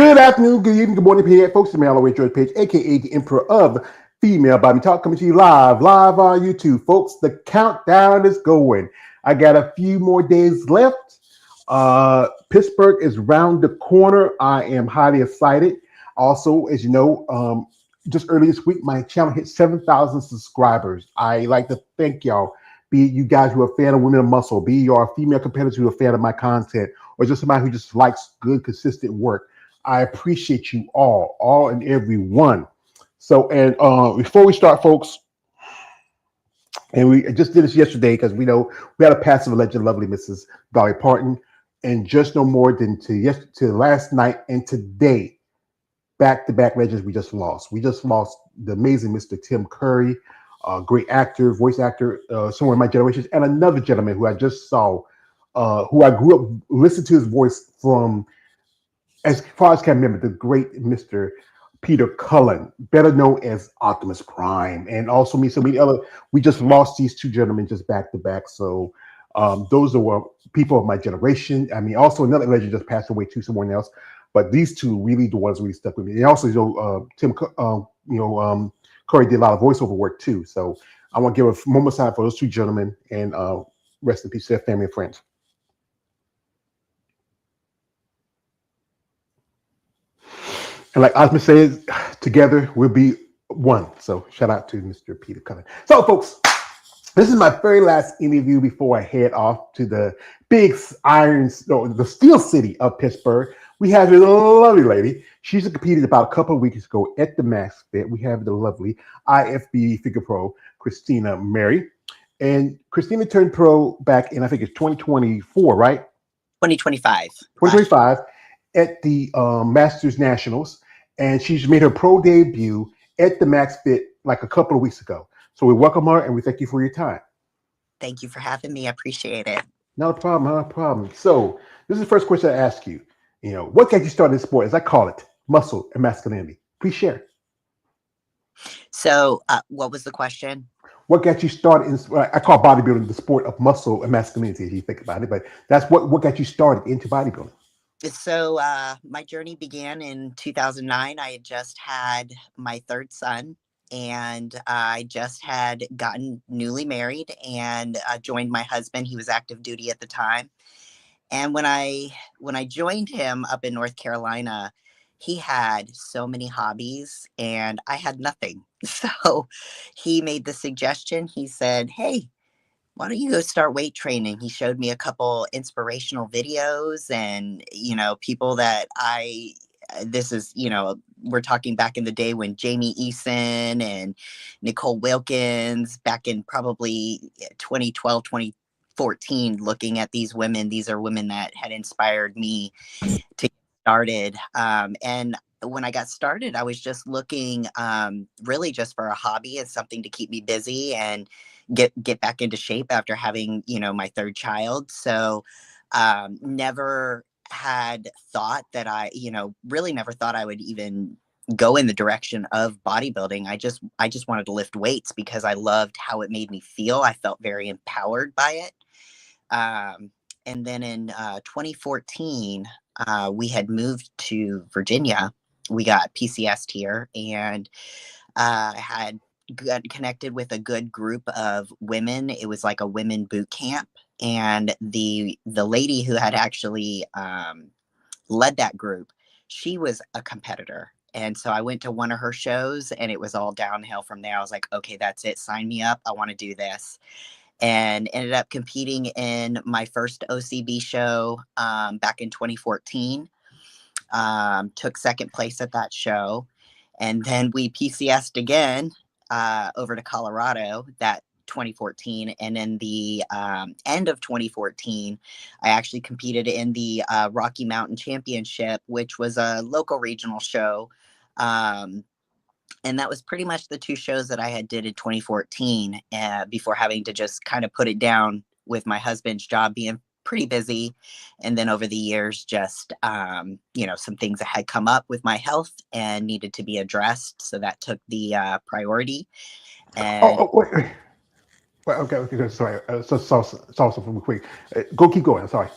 Good afternoon, good evening, good morning, PA folks. It's me, all George Page, aka the Emperor of Female Body Talk, coming to you live on YouTube, folks. The countdown is going. I got a few more days left. Pittsburgh is round the corner. I am highly excited. Also, as you know, just earlier this week, my channel hit 7,000 subscribers. I like to thank y'all. Be it you guys who are a fan of Women of Muscle, be your female competitors who are a fan of my content, or just somebody who just likes good, consistent work. I appreciate you all and every one. So, and before we start, folks, and we just did this yesterday because we know we had a passive legend, lovely Mrs. Dolly Parton, and just no more than to last night and today, back-to-back legends we just lost. We just lost the amazing Mr. Tim Curry, great actor, voice actor, somewhere in my generation, and another gentleman who I just saw, who I grew up listening to his voice from. As far as I can remember, the great Mr. Peter Cullen, better known as Optimus Prime, and also me, so many other. We just lost these two gentlemen just back to back. So those are people of my generation. I mean, also another legend just passed away too, someone else. But these two really the ones really stuck with me. And also, Curry did a lot of voiceover work too. So I want to give a moment of time for those two gentlemen and rest in peace to their family and friends. And like Osmond says, together we'll be one. So shout out to Mr. Peter Cullen. So folks, this is my very last interview before I head off to the the Steel City of Pittsburgh. We have a lovely lady. She's competed about a couple of weeks ago at the Max Fit. We have the lovely IFBB figure pro, Christina Mary. And Christina turned pro back in, I think it's 2024, right? 2025. 2025 at the Masters Nationals. And she's made her pro debut at the Max Fit like a couple of weeks ago. So we welcome her and we thank you for your time. Thank you for having me. I appreciate it. No problem, no problem. So this is the first question I ask you. You know, what got you started in sport, as I call it, muscle and masculinity? Please share. So what was the question? What got you started in, I call bodybuilding the sport of muscle and masculinity, if you think about it, but that's what got you started into bodybuilding. So my journey began in 2009. I had just had my third son, and I just had gotten newly married and joined my husband. He was active duty at the time. And when I joined him up in North Carolina, he had so many hobbies and I had nothing. So he made the suggestion. He said, "Hey, why don't you go start weight training?" He showed me a couple inspirational videos and, people that this is, we're talking back in the day when Jamie Eason and Nicole Wilkins, back in probably 2012, 2014, looking at these women. These are women that had inspired me to get started. And when I got started, I was just looking really just for a hobby and something to keep me busy and get back into shape after having, my third child. So never had thought that really never thought I would even go in the direction of bodybuilding. I just wanted to lift weights because I loved how it made me feel. I felt very empowered by it. And then in 2014, we had moved to Virginia. We got PCS'd here, and had got connected with a good group of women. It was like a women boot camp, and the lady who had actually led that group, she was a competitor. And so I went to one of her shows and it was all downhill from there. I was like, okay, that's it. Sign me up. I want to do this. And ended up competing in my first OCB show back in 2014. Took second place at that show. And then we PCS'd again over to Colorado that 2014. And in the end of 2014, I actually competed in the Rocky Mountain Championship, which was a local regional show. And that was pretty much the two shows that I had did in 2014 before having to just kind of put it down with my husband's job being pretty busy. And then over the years, just, some things that had come up with my health and needed to be addressed. So that took the priority. And Wait. Well, okay, sorry. Saw something real quick. Keep going. I'm sorry.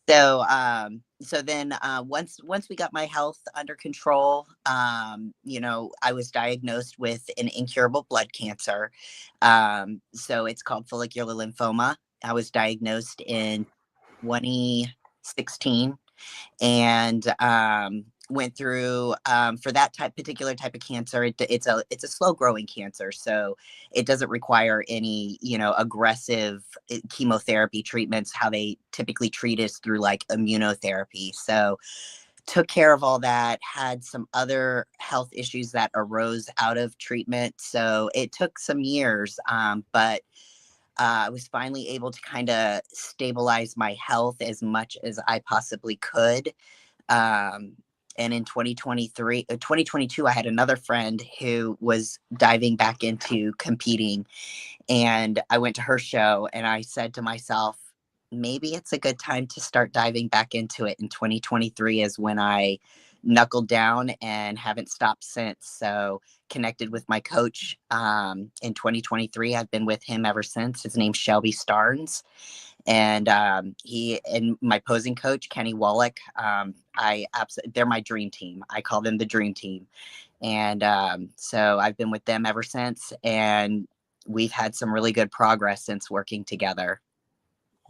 So then once we got my health under control, I was diagnosed with an incurable blood cancer. So it's called follicular lymphoma. I was diagnosed in 2016, and went through, for that particular type of cancer. It's a slow growing cancer, so it doesn't require any aggressive chemotherapy treatments. How they typically treat is through like immunotherapy. So took care of all that, had some other health issues that arose out of treatment, so it took some years, but I was finally able to kind of stabilize my health as much as I possibly could. Um, and in 2022, I had another friend who was diving back into competing. And I went to her show and I said to myself, maybe it's a good time to start diving back into it. In 2023 is when I knuckled down and haven't stopped since. So connected with my coach in 2023. I've been with him ever since. His name's Shelby Starnes. And he and my posing coach, Kenny Wallach, they're my dream team. I call them the dream team. And so I've been with them ever since. And we've had some really good progress since working together.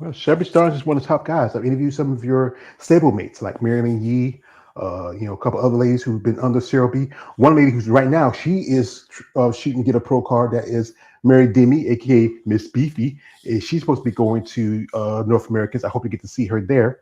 Well, Shelby Starnes is one of the top guys. I've interviewed some of your stablemates, like Marilyn Yee, a couple other ladies who've been under Shelby. One lady who's right now, she is shooting to get a pro card. That is Mary Demi, aka Miss Beefy. She's supposed to be going to North Americans. I hope you get to see her there.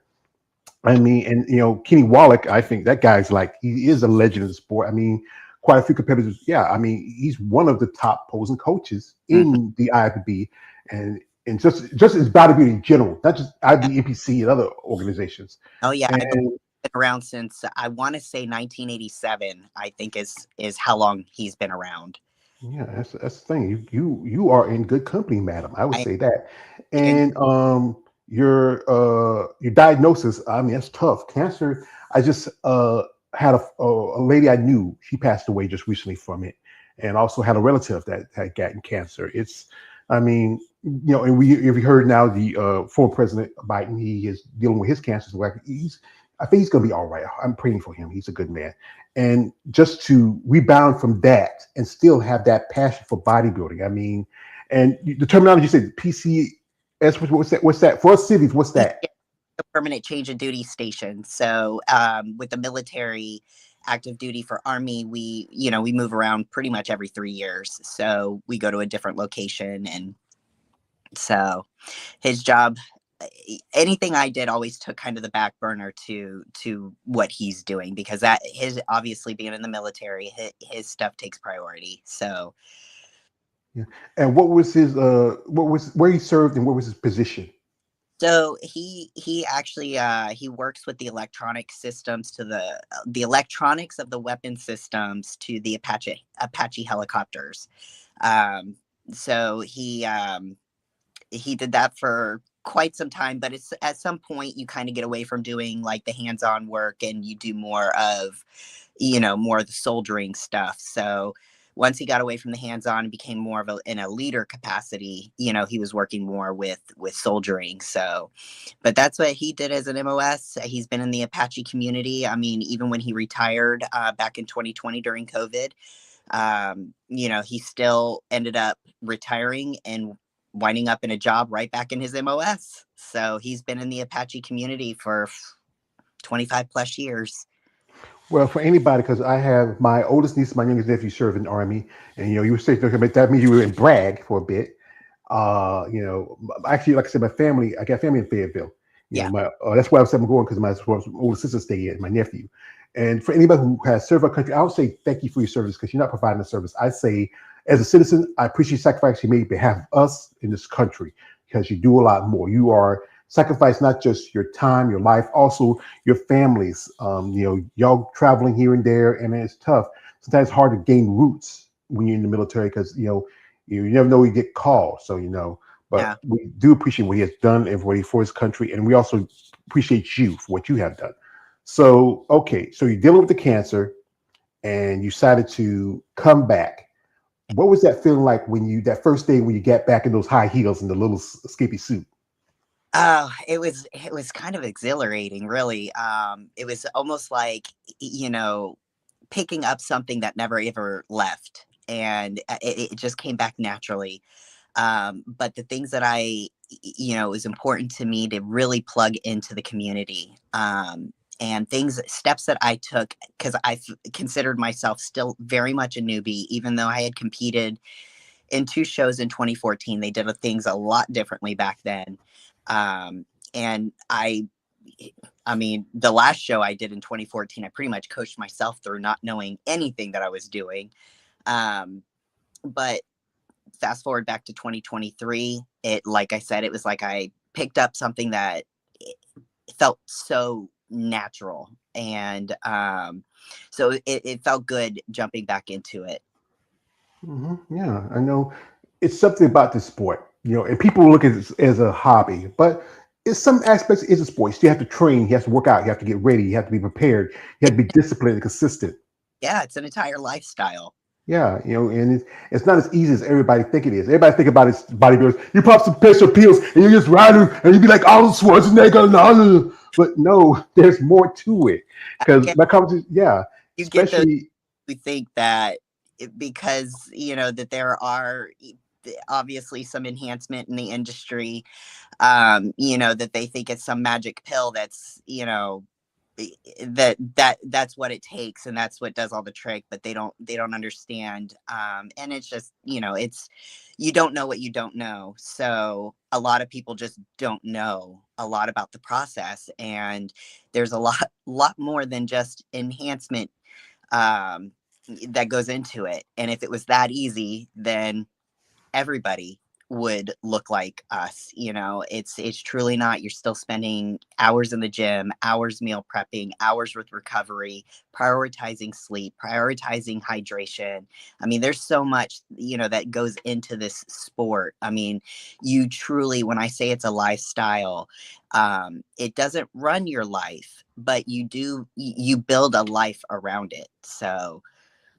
I mean, and Kenny Wallach, I think that guy's like, he is a legend of the sport. I mean, quite a few competitors. Yeah, I mean, he's one of the top posing coaches in the IFBB, and just as bodybuilding in general, not just IBNPC and other organizations. Oh yeah, And I've been around since, I want to say, 1987. I think is how long he's been around. yeah, that's the thing. You are in good company, madam. I would I say that. and And your diagnosis, I mean, that's tough. Cancer. I just had a lady I knew. She passed away just recently from it, and also had a relative that had gotten cancer. It's, I mean, and if we heard now the former President Biden, he is dealing with his cancer. So like I think he's going to be all right. I'm praying for him. He's a good man. And just to rebound from that and still have that passion for bodybuilding. I mean, and the terminology you said, PCS, what's that? For us cities, what's that? a permanent change of duty station. So with the military, active duty for Army, we move around pretty much every 3 years. So we go to a different location, and so his job, anything I did always took kind of the back burner to what he's doing, because that his obviously being in the military, his stuff takes priority. So Yeah. And what was his where he served and what was his position? he actually he works with the electronic systems to the electronics of the weapon systems to the Apache helicopters. Um, so he did that for quite some time, but it's at some point you kind of get away from doing like the hands-on work and you do more of the soldering stuff. So once he got away from the hands-on and became more of in a leader capacity, he was working more with soldiering. So but that's what he did as an MOS. He's been in the Apache community. I mean, even when he retired back in 2020 during COVID, he still ended up retiring and winding up in a job right back in his MOS. So he's been in the Apache community for 25 plus years. Well, for anybody, because I have my oldest niece, my youngest nephew serve in the Army, and you were saying that means you were in Bragg for a bit. Actually, like I said, I got family in Fayetteville. Yeah. That's why I'm going, because my older sister stayed in, my nephew. And for anybody who has served our country, I would say thank you for your service, because you're not providing a service. I say, as a citizen, I appreciate the sacrifice you made on behalf of us in this country, because you do a lot more. You are sacrifice not just your time, your life, also your families. Y'all traveling here and there, and it's tough. Sometimes it's hard to gain roots when you're in the military, because you never know you get called. So but Yeah. we do appreciate what he has done and what he for his country, and we also appreciate you for what you have done. So okay, so you're dealing with the cancer, and you decided to come back. What was that feeling like when that first day when you got back in those high heels and the little skimpy suit? Oh, it was kind of exhilarating, really. It was almost like, picking up something that never ever left, and it just came back naturally. But the things that it was important to me to really plug into the community. And steps that I took, because considered myself still very much a newbie, even though I had competed in two shows in 2014. They did things a lot differently back then. And I mean, the last show I did in 2014, I pretty much coached myself through not knowing anything that I was doing. But fast forward back to 2023, like I said, it was like I picked up something that felt so natural. And so it felt good jumping back into it. Yeah, I know it's something about the sport, and people look at it as a hobby, but in some aspects it's a sport. You have to train, you have to work out, you have to get ready, you have to be prepared, you have to be disciplined and consistent. Yeah, it's an entire lifestyle. Yeah, and it's not as easy as everybody think it is. Everybody think about it bodybuilders. You pop some special pills and you just ride them and you be like Arnold Schwarzenegger and all. But no, there's more to it because Yeah, that comes, yeah, you get those especially. who think that because that there are obviously some enhancement in the industry, that they think it's some magic pill that's that's what it takes and that's what does all the trick, but they don't understand. And it's just it's you don't know what you don't know, so a lot of people just don't know a lot about the process, and there's a lot more than just enhancement um that goes into it. And if it was that easy, then everybody would look like us. It's truly not. You're still spending hours in the gym, hours meal prepping, hours with recovery, prioritizing sleep, prioritizing hydration. I mean, there's so much that goes into this sport. I mean, you truly, when I say it's a lifestyle, it doesn't run your life, but you build a life around it. So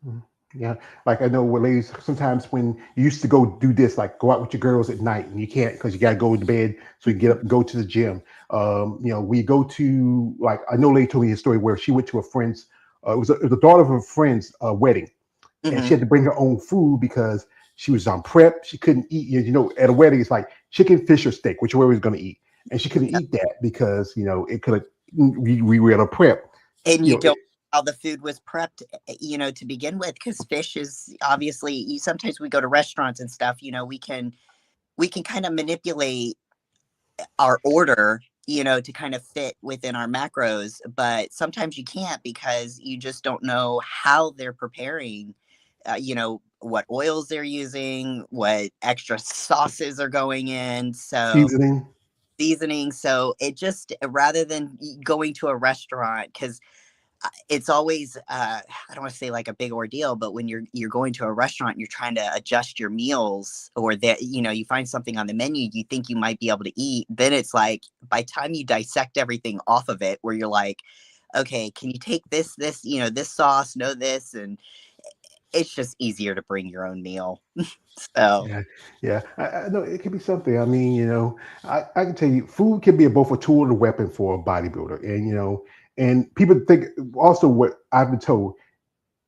Mm. Yeah, like I know with ladies, sometimes when you used to go do this, like go out with your girls at night, and you can't because you got to go to bed, so you get up and go to the gym. We go to, like, I know a lady told me a story where she went to a friend's, it was the daughter of a friend's wedding, and she mhm. had to bring her own food because she was on prep. She couldn't eat, at a wedding, it's like chicken, fish, or steak, whichever was going to eat, and she couldn't eat that because it could have, we were at a prep. And You you know, don't know how the food was prepped, to begin with, because fish is obviously, sometimes we go to restaurants and stuff, we can kind of manipulate our order, to kind of fit within our macros, but sometimes you can't because you just don't know how they're preparing, what oils they're using, what extra sauces are going in. So seasoning. seasoning. So it just, rather than going to a restaurant, because it's always I don't want to say like a big ordeal, but when you're going to a restaurant, you're trying to adjust your meals, or that you find something on the menu you think you might be able to eat, then it's like by the time you dissect everything off of it, where you're like, okay, can you take this sauce, no this, and it's just easier to bring your own meal. So Yeah, yeah. I know it can be something. I mean, I can tell you, food can be both a tool and a weapon for a bodybuilder, and people think also what I've been told,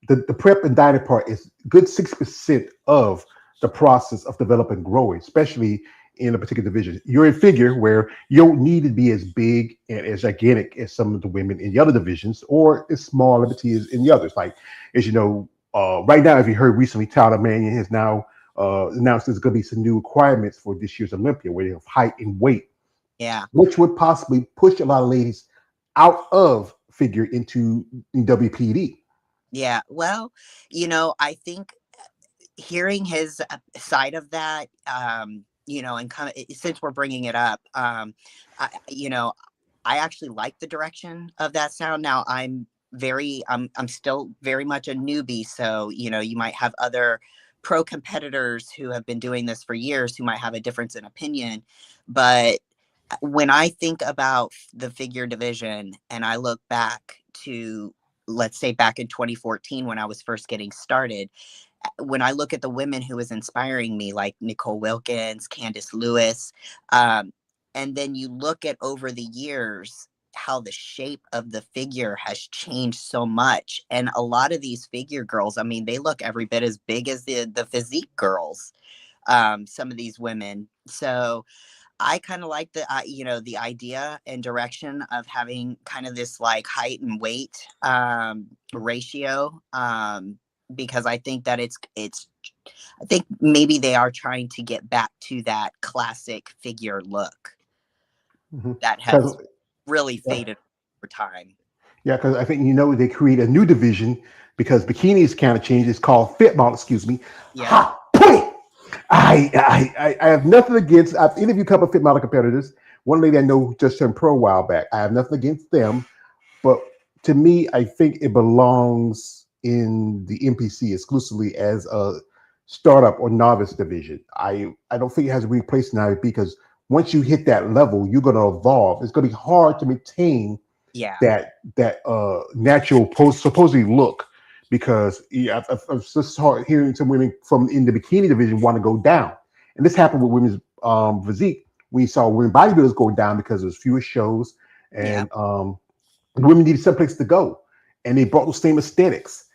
the prep and dieting part is good 6% of the process of developing growing, especially in a particular division. You're in figure where you don't need to be as big and as gigantic as some of the women in the other divisions, or as small and petite as in the others. Like, as you know, right now, if you heard recently, Tyler Mannion has now announced there's going to be some new requirements for this year's Olympia, where they have height and weight, yeah. which would possibly push a lot of ladies out of figure into WPD. Yeah, well, I think hearing his side of that, and kind of, since we're bringing it up, I actually like the direction of that sound. Now I'm still very much a newbie, so you might have other pro competitors who have been doing this for years who might have a difference in opinion, but when I think about the figure division and I look back to, let's say, back in 2014 when I was first getting started, when I look at the women who was inspiring me, like Nicole Wilkins, Candice Lewis, um, And then you look at over the years how the shape of the figure has changed so much. And a lot of these figure girls, I mean, they look every bit as big as the physique girls, some of these women. So I kind of like the, the idea and direction of having kind of this like height and weight ratio, because I think that I think maybe they are trying to get back to that classic figure look that has Because really faded over time. yeah, because I think they create a new division because bikinis kind of changed. It's called fit model. Excuse me. Yep. Ha! Put I have nothing against. I've interviewed a couple of fit model competitors. One lady I know just turned pro a while back. I have nothing against them, but to me, I think it belongs in the NPC exclusively as a startup or novice division. I don't think it has a replace in IFBB because once you hit that level, you're going to evolve. It's going to be hard to maintain Yeah. that natural supposedly look because yeah, I've just hard hearing some women from in the bikini division want to go down, and this happened with women's physique. We saw women bodybuilders going down because there's fewer shows, Yeah. and the women needed someplace to go, and they brought those same aesthetics.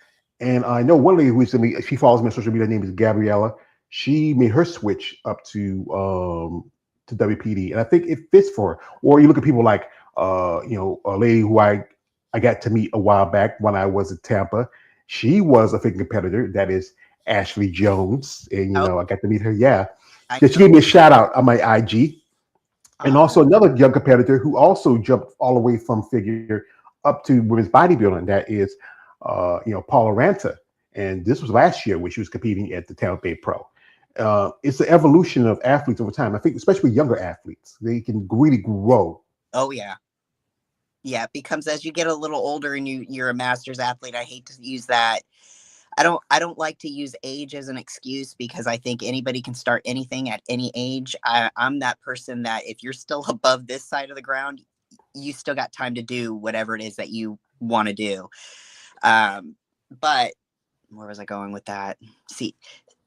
And I know one lady who recently she follows me on social media. Her name is Gabriella. She made her switch up to WPD, and I think it fits for her. Or you look at people like a lady who I got to meet a while back when I was in Tampa. She was a figure competitor. That is Ashley Jones, and Oh, I got to meet her. Yeah, I she know. gave me a shout out on my IG, and Oh, also another young competitor who also jumped all the way from figure up to women's bodybuilding. That is, Paula Ranta, and this was last year when she was competing at the Tampa Bay Pro. It's the evolution of athletes over time. I think, especially younger athletes, they can really grow. oh yeah. Yeah, it becomes as you get a little older and you're a master's athlete. I hate to use that. I don't like to use age as an excuse because I think anybody can start anything at any age. I'm that person that if you're still above this side of the ground, you still got time to do whatever it is that you want to do. But where was I going with that? See,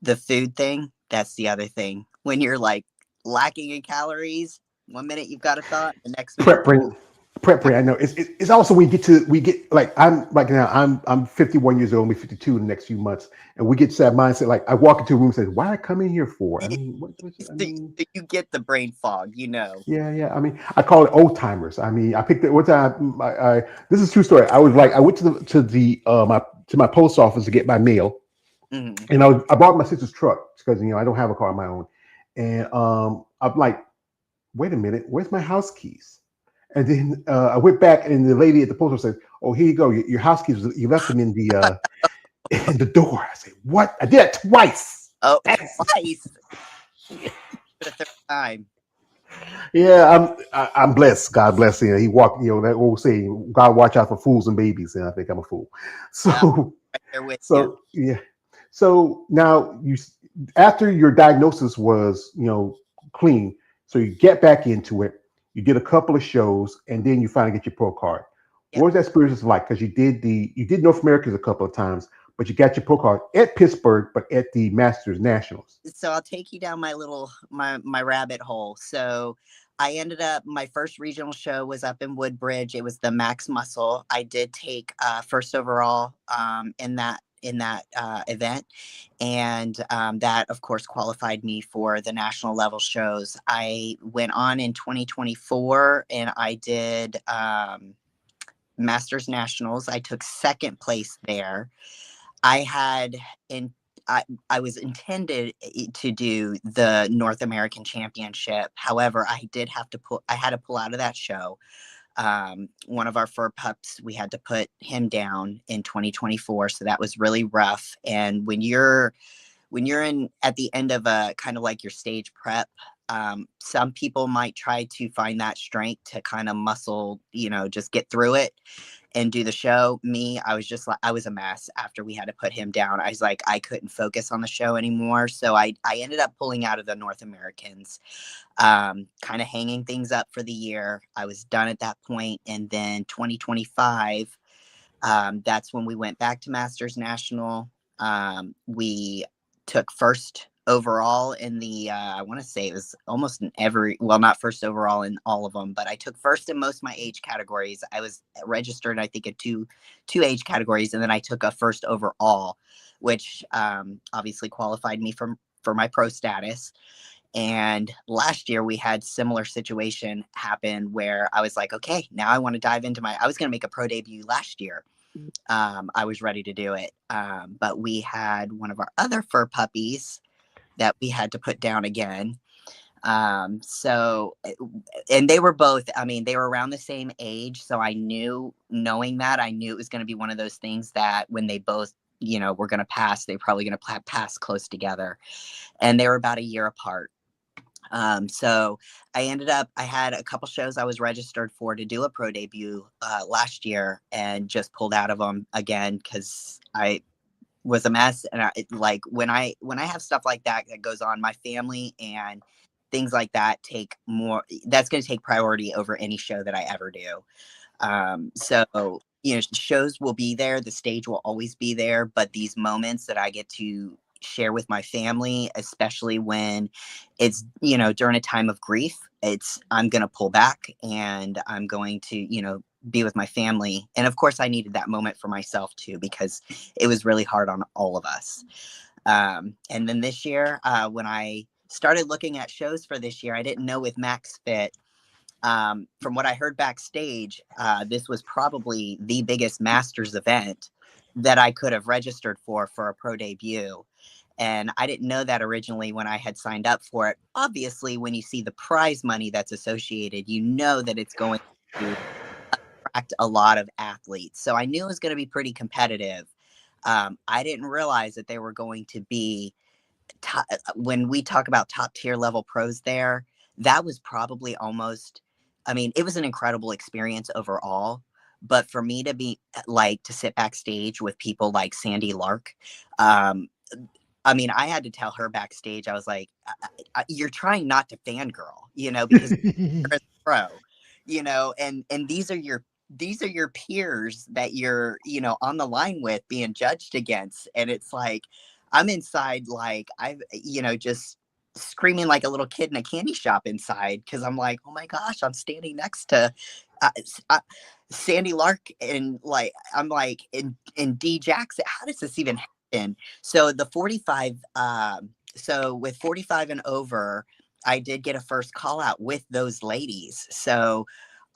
the food thing, that's the other thing. When you're like lacking in calories, one minute you've got a thought, the next minute, Prep brain, prep brain. I know it's also we get like I'm like now I'm 51 years old, I'll be 52 in the next few months, and we get to that mindset. Like I walk into a room and say, "Why I come in here for?" I mean, I so mean, you get the brain fog, yeah. I mean, I call it old timers. I mean, I picked it one time. This is a true story. I was like, I went to my post office to get my mail, Mhm. and I bought my sister's truck because I don't have a car of my own, and I'm like, wait a minute, where's my house keys? And then I went back, and the lady at the post office said, "Oh, here you go. Your house keys. You left them in the in the door." I said, "What? I did it twice." Oh, That's, twice for the third time. yeah, I'm blessed. God bless him. He walked. That old saying, "God watch out for fools and babies." And I think I'm a fool. Yeah, So, right there with you. so yeah. So now after your diagnosis was clean, so you get back into it. You did a couple of shows, and then you finally get your pro card. What Yep. was that experience like? Because you did North Americas a couple of times, but you got your pro card at Pittsburgh, but at the Masters Nationals. So I'll take you down my rabbit hole. So I ended up my first regional show was up in Woodbridge. It was the Max Muscle. I did take first overall in that event, and that of course qualified me for the national level shows. I went on in 2024 and I did Masters Nationals. I took second place there. I had in I was intended to do the North American Championship. However, I had to pull out of that show. One of our fur pups, we had to put him down in 2024, so that was really rough. And when you're in at the end of a kind of like your stage prep, some people might try to find that strength to kind of muscle, just get through it and do the show. Me, I was just like, I was a mess after we had to put him down. I was like, I couldn't focus on the show anymore. So I ended up pulling out of the North Americans, kind of hanging things up for the year. I was done at that point. And then 2025, that's when we went back to Masters National. We took first overall in the I want to say it was almost in every, well, not first overall in all of them, but I took first in most of my age categories. I was registered, I think, in two age categories, and then I took a first overall, which obviously qualified me for my pro status. And last year we had similar situation happen where I was like, okay, now I want to dive into I was going to make a pro debut last year. I was ready to do it. But we had one of our other fur puppies that we had to put down again. So, and they were both, I mean, they were around the same age. So knowing that, I knew it was going to be one of those things that when they both, were going to pass, they're probably going to pass close together. And they were about a year apart. So I had a couple shows I was registered for to do a pro debut last year, and just pulled out of them again because I was a mess. And when I have stuff like that goes on, my family and things like that that's going to take priority over any show that I ever do. So, shows will be there, the stage will always be there, but these moments that I get to share with my family, especially when it's, during a time of grief, I'm going to pull back, and I'm going to, be with my family. And of course I needed that moment for myself too, because it was really hard on all of us. And then this year, when I started looking at shows for this year, I didn't know with Max Fit, from what I heard backstage, this was probably the biggest Masters event that I could have registered for a pro debut. And I didn't know that originally when I had signed up for it. Obviously, when you see the prize money that's associated, you know that it's going to attract a lot of athletes. So I knew it was going to be pretty competitive. I didn't realize that they were going to be, when we talk about top tier level pros there, that was probably almost, it was an incredible experience overall. But for me to be to sit backstage with people like Sandy Lark, I had to tell her backstage, I was like, you're trying not to fangirl, because you're a pro, and these are your peers that you're, on the line with, being judged against. And it's like, I'm inside, just screaming like a little kid in a candy shop inside. Cause I'm like, oh my gosh, I'm standing next to Sandy Lark, and I'm like, in D Jackson, how does this even happen? So the 45, so with 45 and over, I did get a first call out with those ladies. So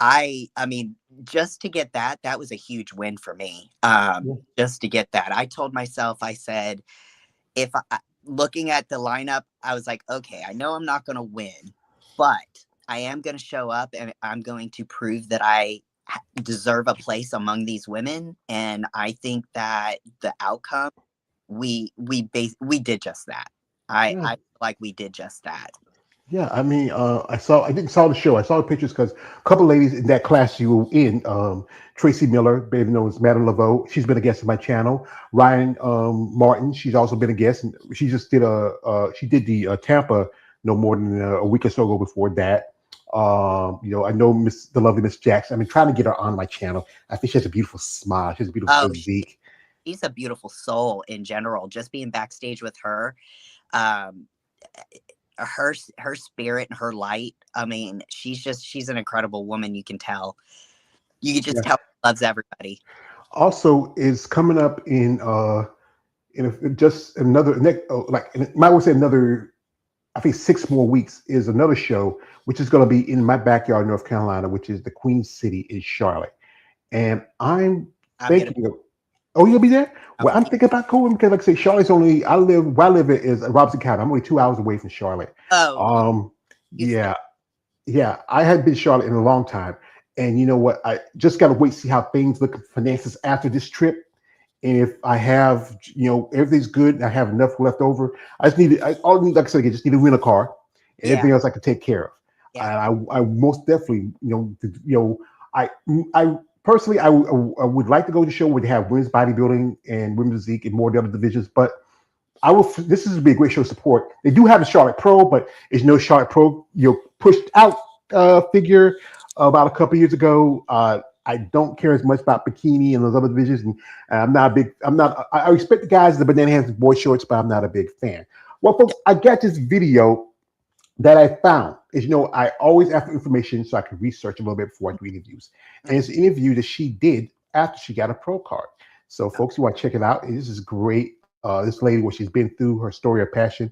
I mean, just to get that was a huge win for me. Just to get that, I told myself, I said, looking at the lineup, I was like, okay, I know I'm not going to win, but I am going to show up, and I'm going to prove that I deserve a place among these women. And I think that the outcome, we did just that. I feel like we did just that. Yeah, I didn't saw the show. I saw the pictures because a couple of ladies in that class you were in, Tracy Miller, better known as Madame Laveau, she's been a guest on my channel. Ryan Martin, she's also been a guest, and she just did the Tampa no more than a week or so ago before that. I know the lovely Miss Jackson. I've been trying to get her on my channel. I think she has a beautiful smile. She has a beautiful physique. She's a beautiful soul in general. Just being backstage with her, her spirit and her light. She's an incredible woman. You can tell. You can just tell she loves everybody. Also, is coming up in just another might want to say another, I think 6 more weeks, is another show which is going to be in my backyard, North Carolina, which is the Queen City in Charlotte. And I'm thinking of, oh, you'll be there? Well, I'm thinking about going because, like I say, Charlotte's only, where I live is Robinson County. I'm only 2 hours away from Charlotte. Yeah. I hadn't been to Charlotte in a long time. And you know what? I just got to wait to see how things look, finances after this trip. And if I have, everything's good, and I have enough left over, I need, like I said, I just need to rent a car, and everything else I can take care of. Yeah. I most definitely, I personally, I would like to go to the show where they have women's bodybuilding and women's physique and more of the other divisions, but this is be a great show to support. They do have a Charlotte Pro, but it's no Charlotte Pro, pushed out figure about a couple years ago. I don't care as much about bikini and those other divisions, and I respect the guys in the banana hands and boy shorts, but I'm not a big fan. Well, folks, I got this video that I found. As you know, I always ask for information so I can research a little bit before I do interviews. And it's an interview that she did after she got a pro card. So, folks, you want to check it out. This is great. This lady, what she's been through, her story of passion.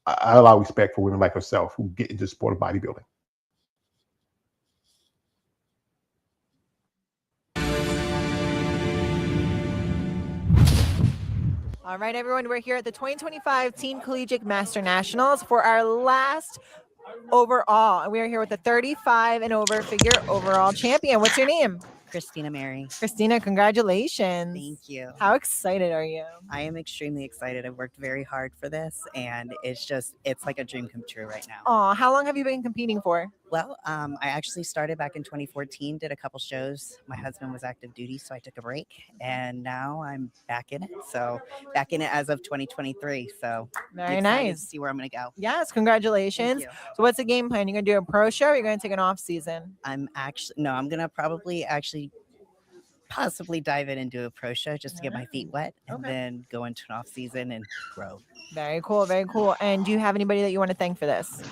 I allow respect for women like herself who get into the sport of bodybuilding. All right, everyone, we're here at the 2025 Teen Collegiate Master Nationals for our last overall. We are here with the 35 and over figure overall champion. What's your name? Christina Mary. Christina, congratulations. Thank you. How excited are you? I am extremely excited. I've worked very hard for this, and it's like a dream come true right now. Oh, how long have you been competing for? Well, I actually started back in 2014, did a couple shows. My husband was active duty, so I took a break, and now I'm back in it. So back in it as of 2023. So very nice. To see where I'm going to go. Yes, congratulations. So what's the game plan? You're going to do a pro show or you're going to take an off season? I'm going to probably possibly dive in and do a pro show just to get my feet wet and then go into an off season and grow. Very cool. Very cool. And do you have anybody that you want to thank for this?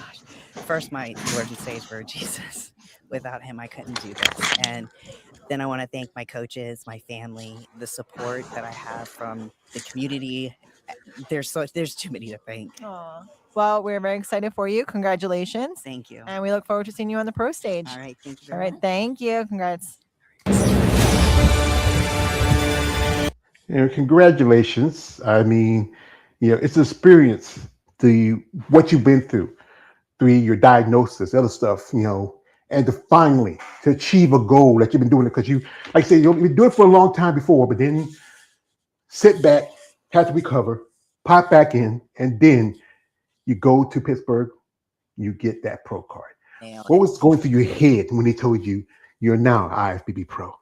First, my Lord and Savior, Jesus. Without him, I couldn't do this. And then I want to thank my coaches, my family, the support that I have from the community. There's too many to thank. Aww. Well, we're very excited for you. Congratulations. Thank you. And we look forward to seeing you on the pro stage. All right. Thank you. All right. Thank you. Congrats. Congratulations. I mean, it's an experience, what you've been through, your diagnosis, other stuff, and to finally to achieve a goal that you've been doing it because you, like I said, you've been doing it for a long time before, but then sit back, have to recover, pop back in, and then you go to Pittsburgh, you get that pro card. What was going through your head when they told you you're now IFBB pro?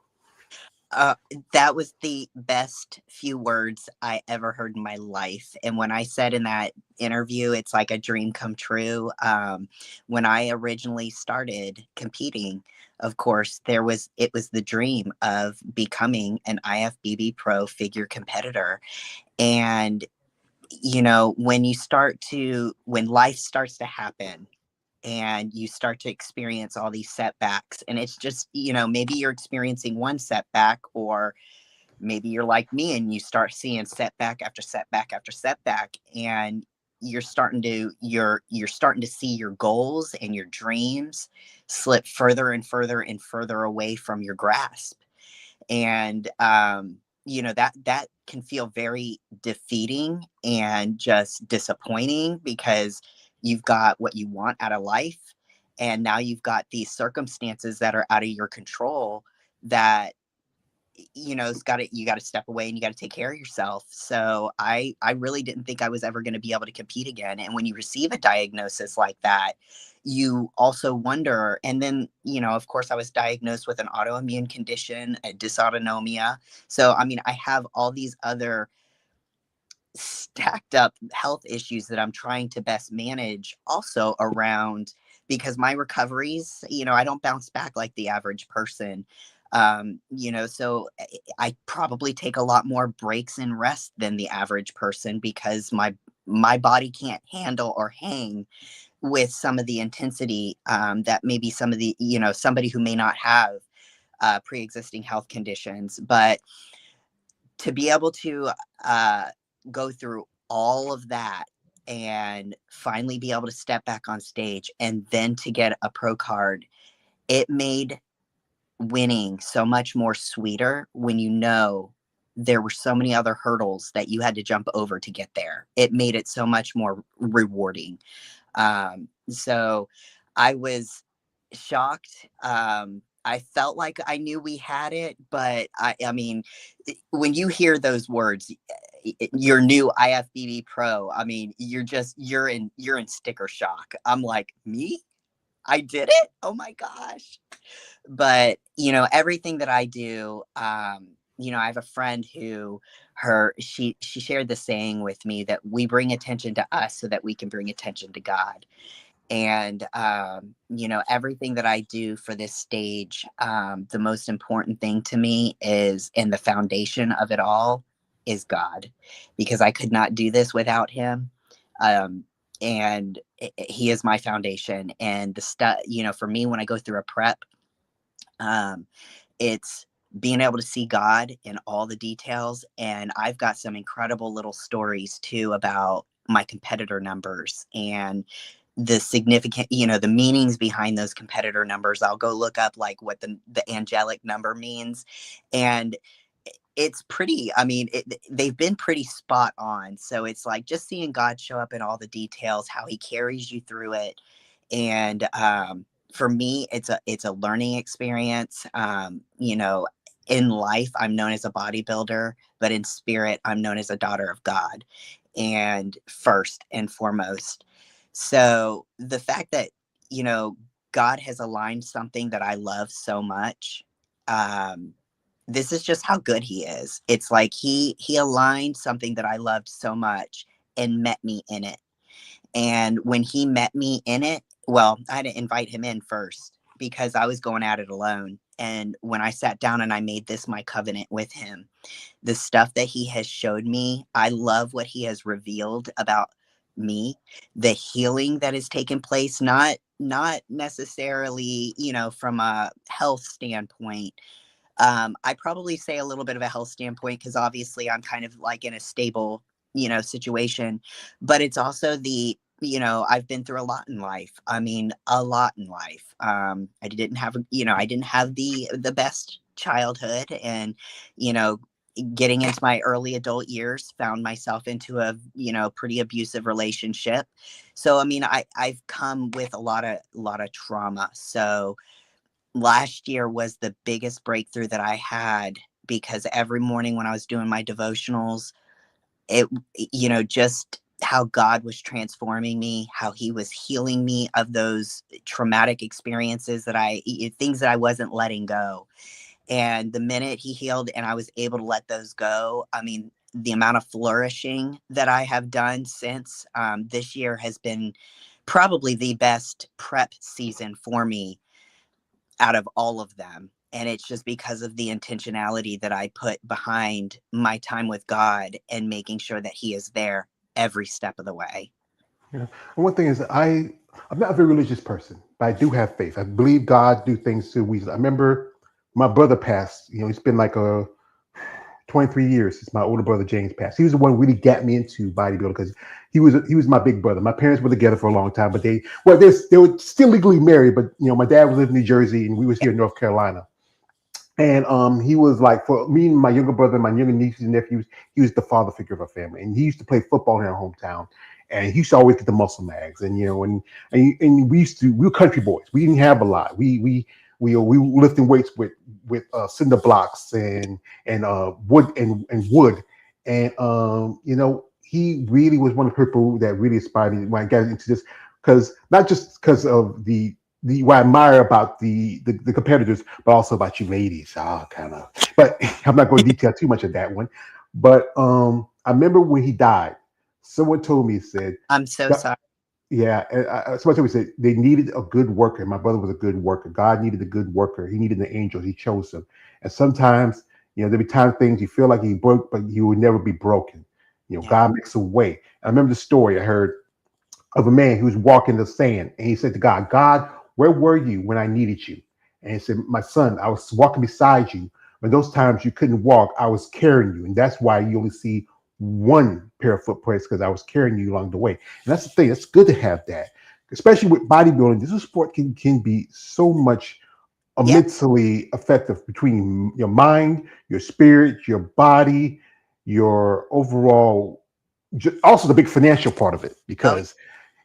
That was the best few words I ever heard in my life. And when I said in that interview, it's like a dream come true. When I originally started competing, of course, it was the dream of becoming an IFBB pro figure competitor. And, when life starts to happen, and you start to experience all these setbacks, and it's just, maybe you're experiencing one setback, or maybe you're like me and you start seeing setback after setback after setback, and you're starting to see your goals and your dreams slip further and further and further away from your grasp. And that can feel very defeating and just disappointing, because you've got what you want out of life, and now you've got these circumstances that are out of your control that, you got to step away and you got to take care of yourself. So I really didn't think I was ever going to be able to compete again. And when you receive a diagnosis like that, you also wonder. And then, of course, I was diagnosed with an autoimmune condition, a dysautonomia. So, I have all these other stacked up health issues that I'm trying to best manage also around, because my recoveries, I don't bounce back like the average person. So I probably take a lot more breaks and rest than the average person, because my body can't handle or hang with some of the intensity that maybe some of the, somebody who may not have pre-existing health conditions. But to be able to go through all of that and finally be able to step back on stage and then to get a pro card, it made winning so much more sweeter when there were so many other hurdles that you had to jump over to get there. It made it so much more rewarding. So I was shocked. I felt like I knew we had it, but I mean, when you hear those words, your new IFBB pro, you're in sticker shock. I'm like, me? I did it? Oh my gosh. But, everything that I do, I have a friend who she shared the saying with me that we bring attention to us so that we can bring attention to God. And, everything that I do for this stage, the most important thing to me is, and the foundation of it all is God, because I could not do this without him. Um, and he is my foundation. And the stuff, for me, when I go through a prep, um, it's being able to see God in all the details. And I've got some incredible little stories too about my competitor numbers and the significant, the meanings behind those competitor numbers. I'll go look up like what the angelic number means. And it's pretty, they've been pretty spot on. So it's like just seeing God show up in all the details, how he carries you through it. And for me, it's a learning experience. In life, I'm known as a bodybuilder, but in spirit, I'm known as a daughter of God, and first and foremost. So the fact that, God has aligned something that I love so much, this is just how good he is. It's like he aligned something that I loved so much and met me in it. And when he met me in it, well, I had to invite him in first because I was going at it alone. And when I sat down and I made this my covenant with him, the stuff that he has showed me, I love what he has revealed about me, the healing that has taken place, not necessarily, from a health standpoint. I probably say a little bit of a health standpoint because obviously I'm kind of like in a stable, situation, but it's also I've been through a lot in life. I mean, a lot in life. I didn't have, I didn't have the best childhood, and, getting into my early adult years, found myself into a, pretty abusive relationship. So, I've come with a lot of trauma. So, last year was the biggest breakthrough that I had because every morning when I was doing my devotionals, it, just how God was transforming me, how he was healing me of those traumatic experiences things that I wasn't letting go. And the minute he healed and I was able to let those go, the amount of flourishing that I have done since this year has been probably the best prep season for me out of all of them. And it's just because of the intentionality that I put behind my time with God and making sure that he is there every step of the way. Yeah. And one thing is, I'm not a very religious person, but I do have faith. I believe God do things too. I remember my brother passed. It's been like 23 years since my older brother James passed. He was the one who really got me into bodybuilding because he was my big brother. My parents were together for a long time, but they were still legally married. But my dad was living in New Jersey and we was here in North Carolina. And he was like, for me and my younger brother, my younger nieces and nephews, he was the father figure of our family. And he used to play football in our hometown. And he used to always get the muscle mags. And and we were country boys. We didn't have a lot. We were lifting weights with cinder blocks and wood and wood. And he really was one of the people that really inspired me when I got into this, because not just because of what I admire about the competitors, but also about you ladies. Kind of. But I'm not going to detail too much of that one. But I remember when he died, someone told me, said, I'm so sorry. yeah, someone told me, said they needed a good worker. My brother was a good worker. God needed a good worker. He needed the angels. He chose them. And sometimes, there'll be times things you feel like he broke, but you will never be broken. Yeah. God makes a way. I remember the story I heard of a man who was walking in the sand, and he said to God, God, where were you when I needed you? And he said, my son, I was walking beside you. When those times you couldn't walk, I was carrying you. And that's why you only see one pair of footprints, because I was carrying you along the way. And that's the thing. It's good to have that, especially with bodybuilding. This sport can be so much Yeah. immensely effective between your mind, your spirit, your body, your overall, also the big financial part of it, Oh, because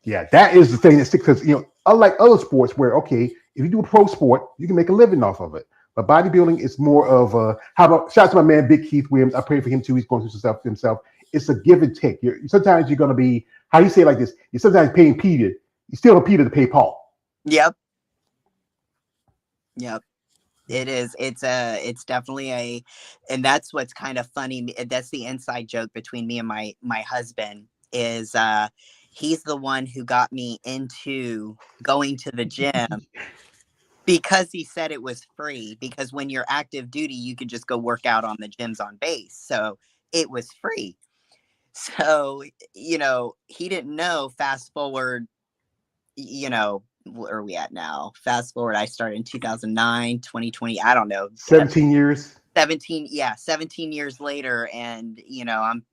yeah, that is the thing that sticks. Because unlike other sports, where okay, if you do a pro sport, you can make a living off of it. But bodybuilding is more of a. How about shout out to my man Big Keith Williams? I pray for him too. He's going through some stuff himself. It's a give and take. Sometimes you're going to be, how you say it like this. You're sometimes paying Peter. You still don't Peter to pay Paul. yep. Yep. It is. It's definitely and that's what's kind of funny. That's the inside joke between me and my husband is, he's the one who got me into going to the gym because he said it was free, because when you're active duty, you could just go work out on the gyms on base. So it was free. So, he didn't know. Fast forward, where are we at now? Fast forward, I started in 2009, 2020. I don't know. 17 years. 17 years later, and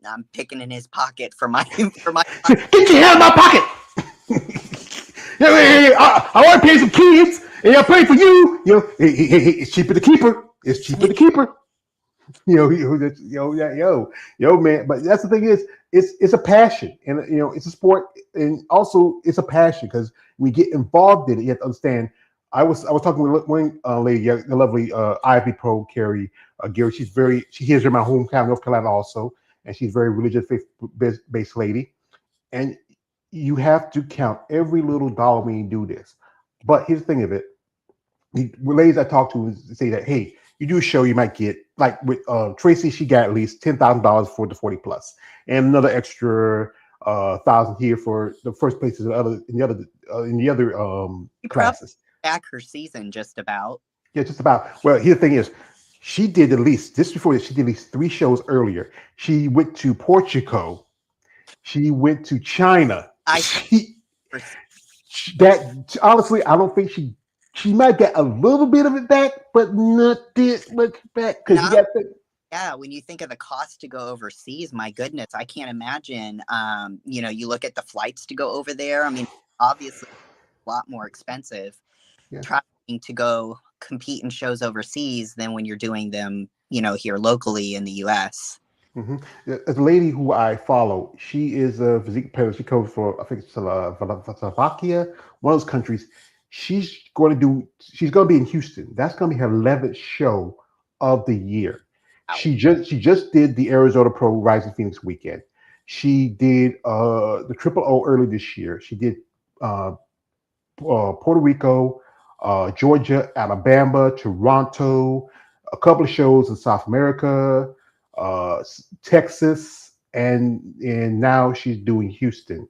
I'm picking in his pocket for my Get your hand in my pocket. I want to pay some kids, and I'll pay for you. It's cheaper to keep her. It's cheaper to keep her. Man. But that's the thing is, it's a passion, and it's a sport, and also it's a passion because we get involved in it. You have to understand. I was talking with one lady, the lovely Ivy Pro Carrie Gary. She hears in my hometown, North Carolina, also, and she's a very religious, faith-based lady. And you have to count every little dollar when you do this. But here's the thing of it: the ladies I talk to say that, hey, you do a show, you might get, like with Tracy, she got at least $10,000 for the 40 plus, and another extra thousand here for the first places in the other classes. Back her season just about. Yeah, just about. Well, here's the thing is, she did at least this before this. She did at least 3 shows earlier. She went to Portugal. She went to China. That honestly, I don't think she might get a little bit of it back, but not this much back because you got to. Yeah, when you think of the cost to go overseas, my goodness, I can't imagine. You look at the flights to go over there. I mean, obviously, a lot more expensive traveling to go compete in shows overseas than when you're doing them, here locally in the U.S. Mm-hmm. A lady who I follow, she is a physique competitor. She comes for, I think it's Slovakia, one of those countries. She's going to be in Houston. That's going to be her 11th show of the year. Wow. She just did the Arizona Pro Rising Phoenix weekend. She did the Triple O early this year. She did Puerto Rico, Georgia, Alabama, Toronto, a couple of shows in South America, Texas, and now she's doing Houston.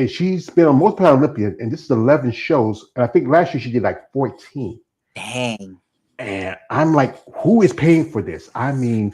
She's been on most Paralympian, and this is 11 shows. And I think last year she did like 14. Dang. And I'm like, who is paying for this? I mean,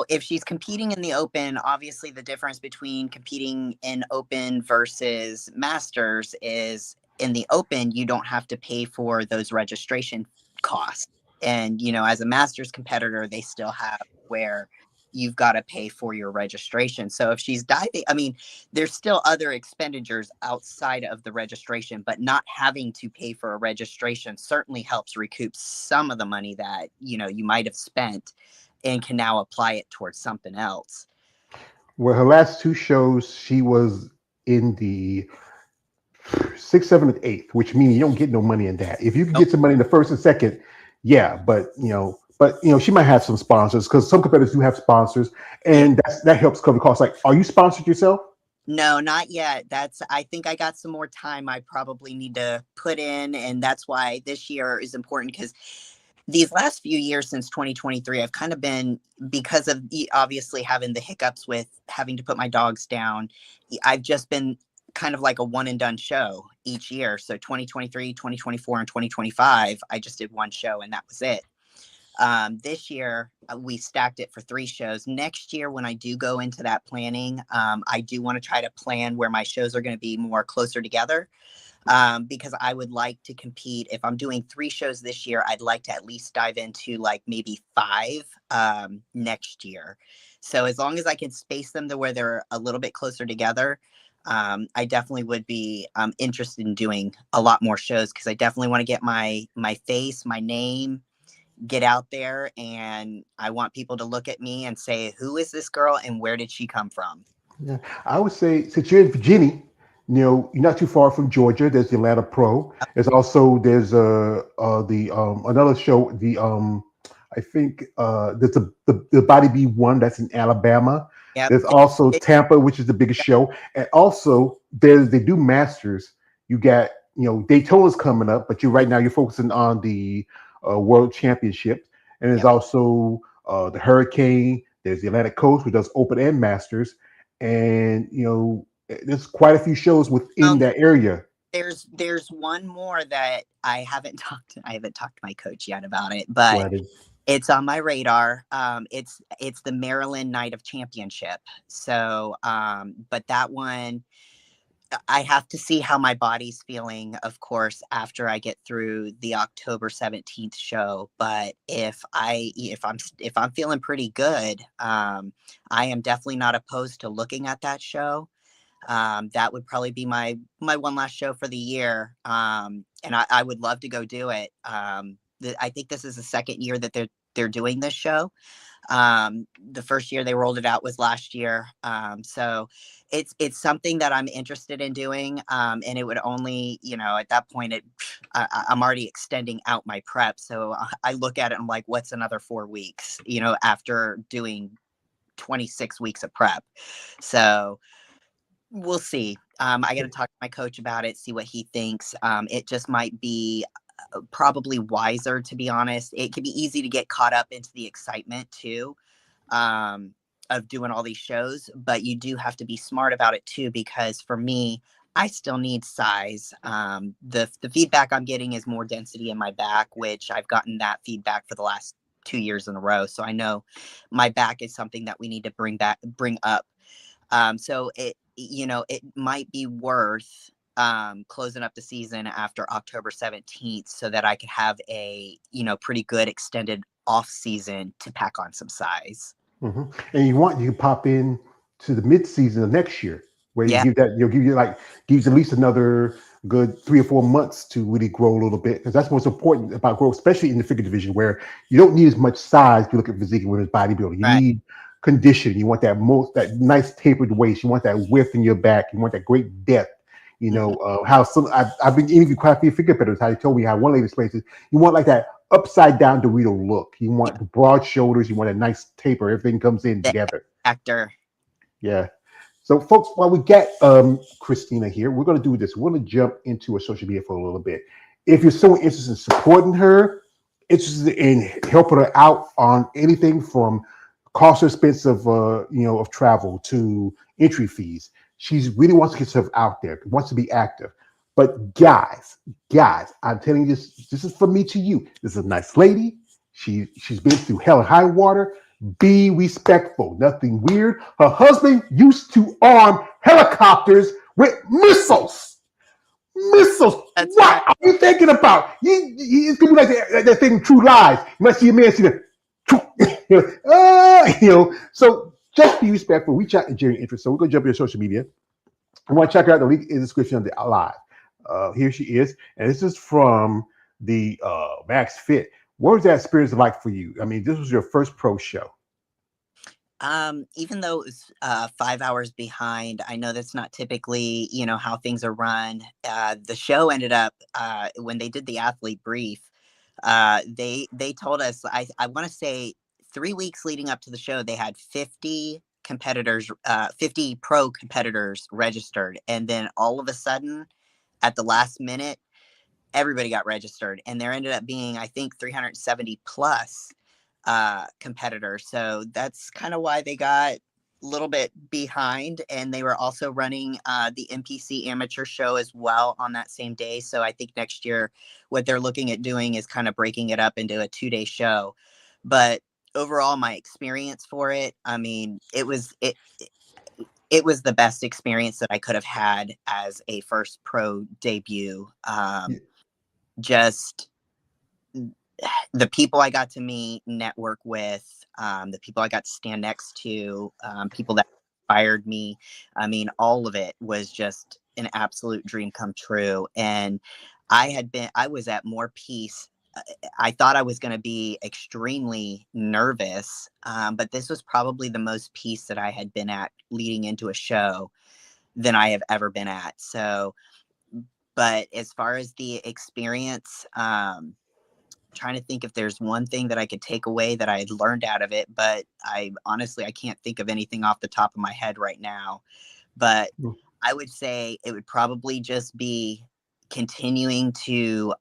if she's competing in the open, obviously the difference between competing in open versus masters is in the open, you don't have to pay for those registration costs. And, as a masters competitor, they still have where you've got to pay for your registration. So if she's diving, I mean, there's still other expenditures outside of the registration, but not having to pay for a registration certainly helps recoup some of the money that, you might have spent and can now apply it towards something else. Well, her last 2 shows, she was in the 6th, 7th, and 8th, which means you don't get no money in that. If you can get some money in the 1st and 2nd, yeah, but she might have some sponsors because some competitors do have sponsors, and that helps cover costs. Like, are you sponsored yourself? No, not yet. I think I got some more time I probably need to put in, and that's why this year is important because these last few years since 2023, I've kind of been, because of obviously having the hiccups with having to put my dogs down, I've just been kind of like a one and done show each year. So 2023, 2024, and 2025, I just did 1 show and that was it. This year, we stacked it for 3 shows. Next year, when I do go into that planning, I do want to try to plan where my shows are going to be more closer together. Because I would like to compete. If I'm doing 3 shows this year, I'd like to at least dive into like maybe 5 next year. So as long as I can space them to where they're a little bit closer together, I definitely would be interested in doing a lot more shows because I definitely want to get my face, my name, get out there, and I want people to look at me and say, who is this girl and where did she come from? Yeah, I would say since you're in Virginia, you're not too far from Georgia. There's the Atlanta Pro. There's another show. I think there's the Body B one that's in Alabama. Yep. There's also Tampa, which is the biggest show, and also they do masters. You got Daytona's coming up, but right now you're focusing on the World Championship, and there's also the Hurricane. There's the Atlantic Coast, which does open and masters, and there's quite a few shows within that area. There's one more that I haven't talked to my coach yet about it, but It's on my radar. It's the Maryland Night of Championship. So, but that one, I have to see how my body's feeling, of course, after I get through the October 17th show. But if I'm feeling pretty good, I am definitely not opposed to looking at that show. That would probably be my one last show for the year. And I would love to go do it. I think this is the second year that they're doing this show. The first year they rolled it out was last year. So it's something that I'm interested in doing. And it would only, at that point, I'm already extending out my prep. So I look at it and I'm like, what's another 4 weeks, after doing 26 weeks of prep. So we'll see. I got to talk to my coach about it, see what he thinks. It just might be probably wiser, to be honest. It can be easy to get caught up into the excitement too, of doing all these shows, but you do have to be smart about it too, because for me, I still need size. The feedback I'm getting is more density in my back, which I've gotten that feedback for the last 2 years in a row. So I know my back is something that we need to bring up. So it might be worth closing up the season after October 17th so that I could have a, pretty good extended off season to pack on some size. Mm-hmm. And you can pop in to the mid season of next year where Yeah. you'll give you at least another good 3 or 4 months to really grow a little bit, because that's what's important about growth, especially in the figure division where you don't need as much size to look at physique and women's bodybuilding. You Right. need condition. You want that nice tapered waist. You want that width in your back. You want that great depth. I've been interviewing quite a few figure competitors. How they told me how one lady explains it. You want like that upside down Dorito look. You want the broad shoulders. You want a nice taper. Everything comes in together. Actor. Yeah. So, folks, while we get Christina here, we're going to do this. We're going to jump into her social media for a little bit. If you're so interested in supporting her, interested in helping her out on anything from cost or expense of travel to entry fees, she really wants to get herself out there, wants to be active. But guys, I'm telling you this is from me to you. This is a nice lady. She's been through hell and high water. Be respectful. Nothing weird. Her husband used to arm helicopters with missiles. That's What right. are you thinking about? It's gonna be like that thing, True Lies. You might see a man see the, So just be respectful. Reach out to Jerry Interest. So we're gonna jump into social media. I want to check out the link in the description of the live. Here she is, and this is from the Max Fit. What was that experience like for you? I mean, this was your first pro show. Even though it was 5 hours behind, I know that's not typically, how things are run. The show ended up when they did the athlete brief. They told us, I want to say 3 weeks leading up to the show, they had 50 competitors, 50 pro competitors registered, and then all of a sudden, at the last minute, everybody got registered, and there ended up being, I think, 370 plus competitors. So that's kind of why they got a little bit behind, and they were also running the NPC amateur show as well on that same day. So I think next year what they're looking at doing is kind of breaking it up into a 2-day show. But overall, my experience for it, I mean, it was the best experience that I could have had as a first pro debut. Just the people I got to meet, network with, the people I got to stand next to, people that inspired me. I mean, all of it was just an absolute dream come true. And I was at more peace. I thought I was going to be extremely nervous, but this was probably the most peace that I had been at leading into a show than I have ever been at. So, but as far as the experience, trying to think if there's one thing that I could take away that I had learned out of it, but I can't think of anything off the top of my head right now. But I would say it would probably just be continuing to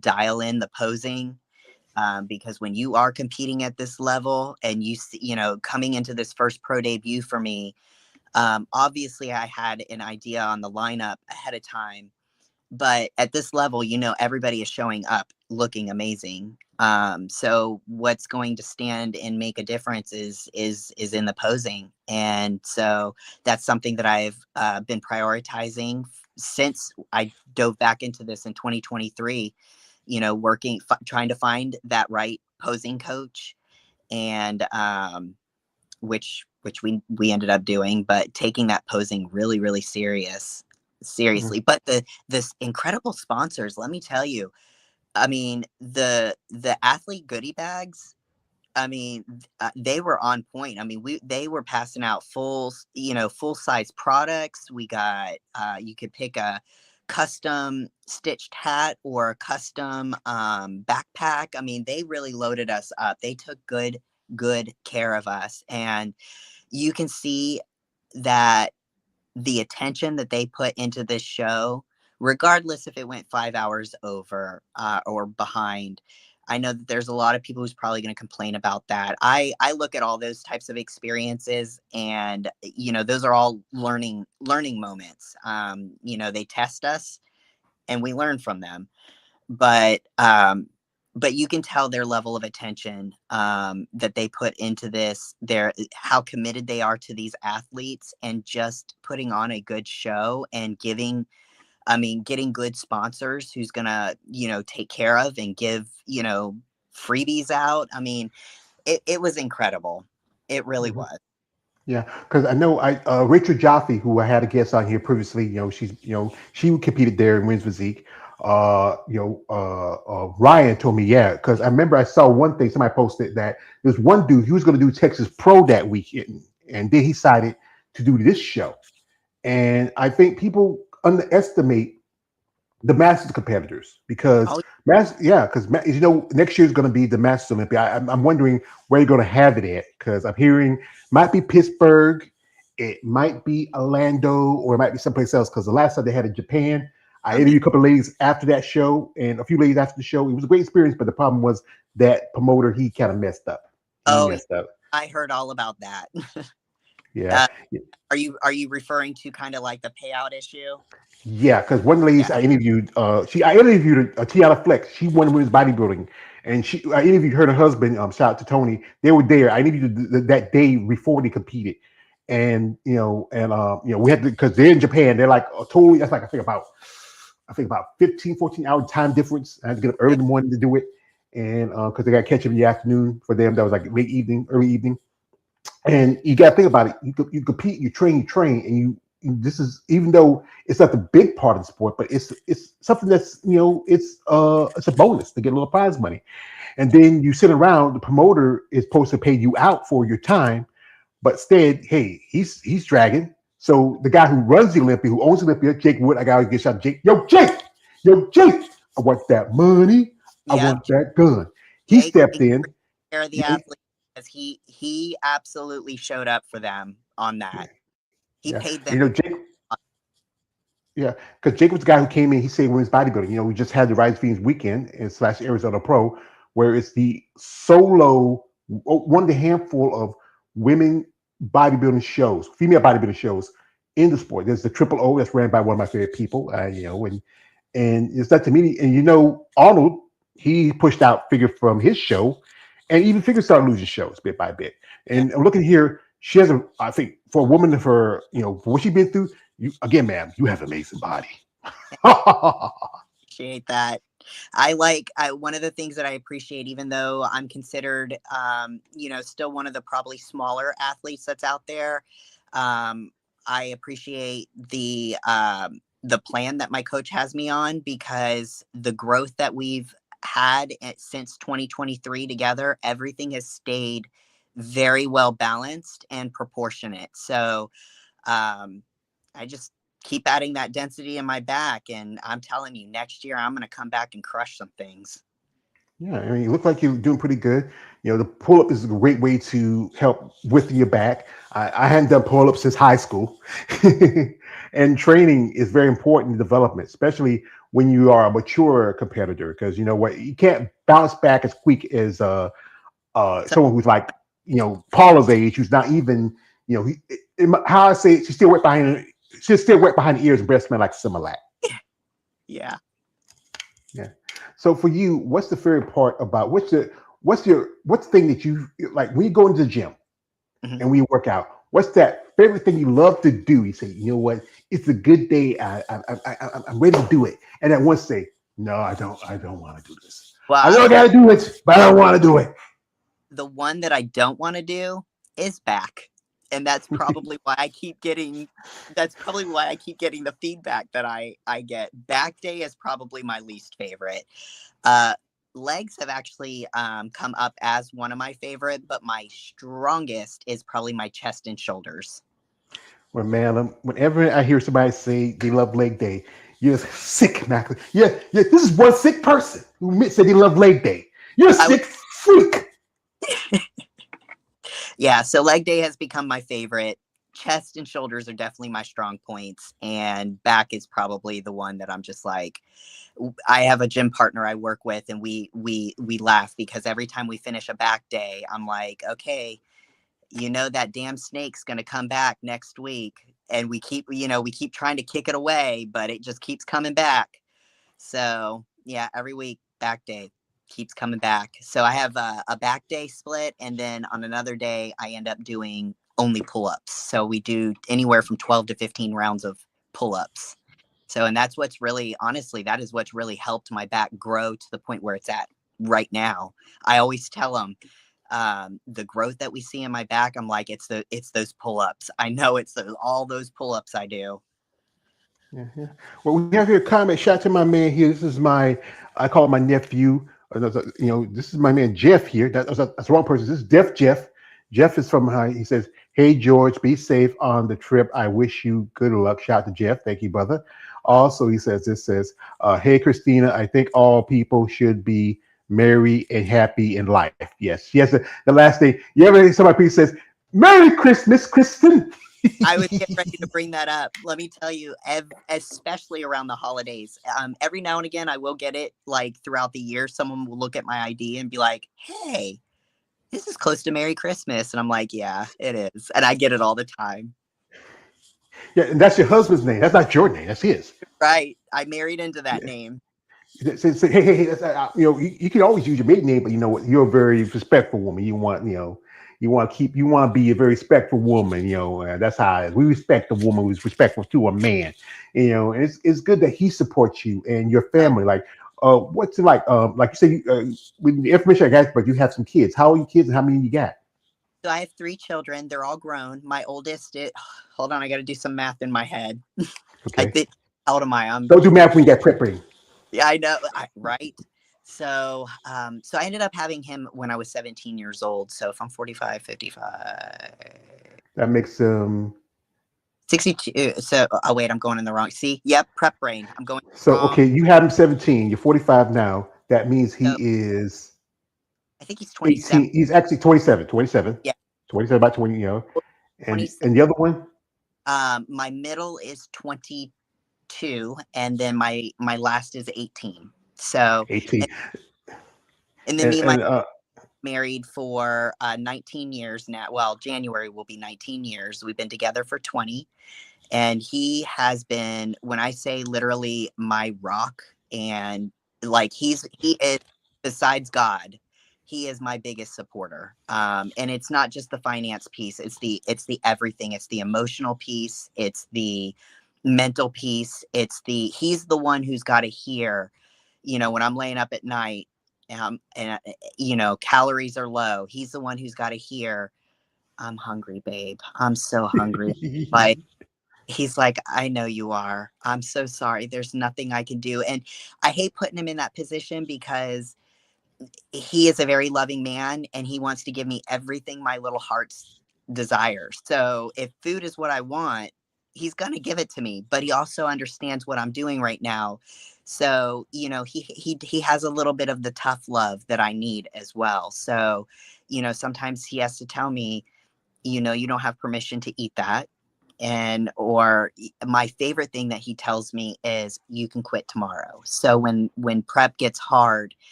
dial in the posing, because when you are competing at this level and coming into this first pro debut for me, obviously I had an idea on the lineup ahead of time. But at this level, everybody is showing up looking amazing. So what's going to stand and make a difference is in the posing. And so that's something that I've been prioritizing since I dove back into this in 2023, trying to find that right posing coach, and which we ended up doing, but taking that posing really, really seriously. But this incredible sponsors, let me tell you, I mean, the athlete goodie bags, I mean, they were on point. I mean, they were passing out full size products. We got you could pick a custom stitched hat or a custom backpack. I mean, they really loaded us up. They took good care of us, and you can see that the attention that they put into this show, regardless if it went 5 hours over or behind. I know that there's a lot of people who's probably going to complain about that. I look at all those types of experiences, and those are all learning moments. They test us and we learn from them, but you can tell their level of attention that they put into this, how committed they are to these athletes, and just putting on a good show and getting good sponsors who's gonna, take care of and give, freebies out. I mean, it was incredible. It really was. Yeah, because I know Rachel Jaffe, who I had a guest on here previously, she competed there in women's physique. Ryan told me, yeah, because I remember I saw one thing somebody posted that there's one dude, he was going to do Texas Pro that weekend, and then he decided to do this show. And I think people underestimate the Masters competitors because next year is going to be the Masters Olympia. I'm wondering where you're going to have it at, because I'm hearing might be Pittsburgh, it might be Orlando, or it might be someplace else. Because the last time they had it in Japan, I interviewed a couple of ladies after that show and a few ladies after the show. It was a great experience, but the problem was that promoter, he kind of messed up. I heard all about that. Yeah. Are you referring to kind of like the payout issue? Yeah, because one of the ladies I interviewed, I interviewed Tiana Flex. She won women's bodybuilding, and I interviewed her and her husband. Shout out to Tony. They were there. I interviewed that day before they competed, and we had to, because they're in Japan. They're like totally. That's like I think about 15, 14-hour time difference. I had to get up early in the morning to do it, and because they got to catch up in the afternoon for them. That was like late evening, early evening, and you got to think about it. You compete, you train, and you. This is, even though it's not the big part of the sport, but it's something that's it's a bonus to get a little prize money, and then you sit around. The promoter is supposed to pay you out for your time, but instead, hey, he's dragging. So the guy who runs the Olympia, who owns Olympia, Jake Wood, I gotta get shot. Jake, Jake, I want that money. I want that gun. He stepped in. The athlete, because he absolutely showed up for them on that. He paid them. Jake. Yeah, because Jake was the guy who came in. He said women's bodybuilding. We just had the Rise Fiends weekend / Arizona Pro, where it's the solo, one of the handful of women bodybuilding shows, female bodybuilding shows in the sport. There's the Triple O that's ran by one of my favorite people, and it's not to me. And Arnold, he pushed out Figure from his show, and even Figure started losing shows bit by bit. And I'm looking here. She has I think for a woman, for what she's been through, again, ma'am, you have an amazing body. Appreciate that. One of the things that I appreciate, even though I'm considered, still one of the probably smaller athletes that's out there, I appreciate the plan that my coach has me on, because the growth that we've had since 2023 together, everything has stayed very well balanced and proportionate. So I just keep adding that density in my back, and I'm telling you, next year I'm going to come back and crush some things. Yeah, I mean, you look like you're doing pretty good. The pull-up is a great way to help with your back. I hadn't done pull-ups since high school. And training is very important in development, especially when you are a mature competitor, because you can't bounce back as quick as someone who's like Paula's age, who's not even how I say it, she's still wet behind the ears and breast smell like Similac. Yeah. Yeah. So for you, what's the favorite part about what's the thing that you like when you go into the gym Mhm. and we work out? What's that favorite thing you love to do? You say, you know what? It's a good day. I'm ready to do it. And then one say, no, I don't want to do this. Well, I I know I will. got to do it, but I don't want to do it. The one that I don't want to do is back. And that's probably why I keep getting the feedback that I get. Back day is probably my least favorite. Uh, Legs have actually come up as one of my favorite, but my strongest is probably my chest and shoulders. Well, man, whenever I hear somebody say they love leg day, you're sick, Macklin. Yeah, this is one sick person who said they love leg day. You're a I would, sick freak. yeah, so leg day has become my favorite. Chest and shoulders are definitely my strong points, and back is probably the one that I'm just like, I have a gym partner I work with, and we laugh because every time we finish a back day, I'm like, okay, that damn snake's going to come back next week. And we keep trying to kick it away, but it just keeps coming back. So yeah, every week back day keeps coming back. So I have a back day split. And then on another day, I end up doing only pull-ups. So we do anywhere from 12 to 15 rounds of pull-ups. So, and that's what's really, honestly, that is what's really helped my back grow to the point where it's at right now. I always tell them, the growth that we see in my back, I'm like, it's those pull-ups. I know it's all those pull-ups I do. Yeah. Well, we have here a comment. Shout out to my man here. This is I call him my nephew. This is my man Jeff here. That's the wrong person. This is Deaf Jeff. Jeff is from he says, "Hey George, be safe on the trip. I wish you good luck." Shout out to Jeff. Thank you, brother. Also, he says, "Hey Christina, I think all people should be merry and happy in life." Yes. The last day. You ever hear somebody says, "Merry Christmas, Kristen"? I was getting ready to bring that up. Let me tell you, especially around the holidays, every now and again, I will get it like throughout the year. Someone will look at my ID and be like, "Hey, this is close to Merry Christmas." And I'm like, "Yeah, it is." And I get it all the time. Yeah, and that's your husband's name. That's not your name. That's his. Right. I married into that Yeah. name. Say, hey, that's, you can always use your maiden name, but you know what? You're a very respectful woman. You want to be a very respectful woman. That's how it is. We respect a woman who's respectful to a man. And it's good that he supports you and your Oh, family. Like, what's it like? Like you said, with the information I got, but you have some kids. How old are your kids, and how many you got? so I have 3 children. They're all grown. My oldest, hold on, I got to do some math in my head. I Okay, think, how old am I? don't do math when you got prep brain. Yeah, I know, right? So, so I ended up having him when I was 17 years old. So if I'm 45, 55, That makes 62. So, oh, wait, I'm going in the wrong. See, yep, prep brain. I'm going so wrong. okay. You have him 17. You're 45 now. That means he So is I think he's 27. 18. He's actually 27. 27. Yeah, 27 about 20. And 27. the other one, My middle is 22, and then my last is 18. So, 18. and then And me and my and married for 19 years now. Well, January will be 19 years. We've been together for 20. And he has been, when I say literally my rock, and like he is, besides God, he is my biggest supporter. And it's not just the finance piece, it's the everything. It's the emotional piece, it's the mental piece, he's the one who's got to hear, when I'm laying up at night, and calories are low. He's the one who's got to hear, "I'm hungry, babe. I'm so hungry." Like, he's like, "I know you are. I'm so sorry. There's nothing I can do." And I hate putting him in that position because he is a very loving man and he wants to give me everything my little heart's desires. So if food is what I want, he's going to give it to me, but he also understands what I'm doing right now. So, he has a little bit of the tough love that I need as well. So, sometimes he has to tell me, "You don't have permission to eat that." And or my favorite thing that he tells me is, "You can quit tomorrow." So when prep gets hard,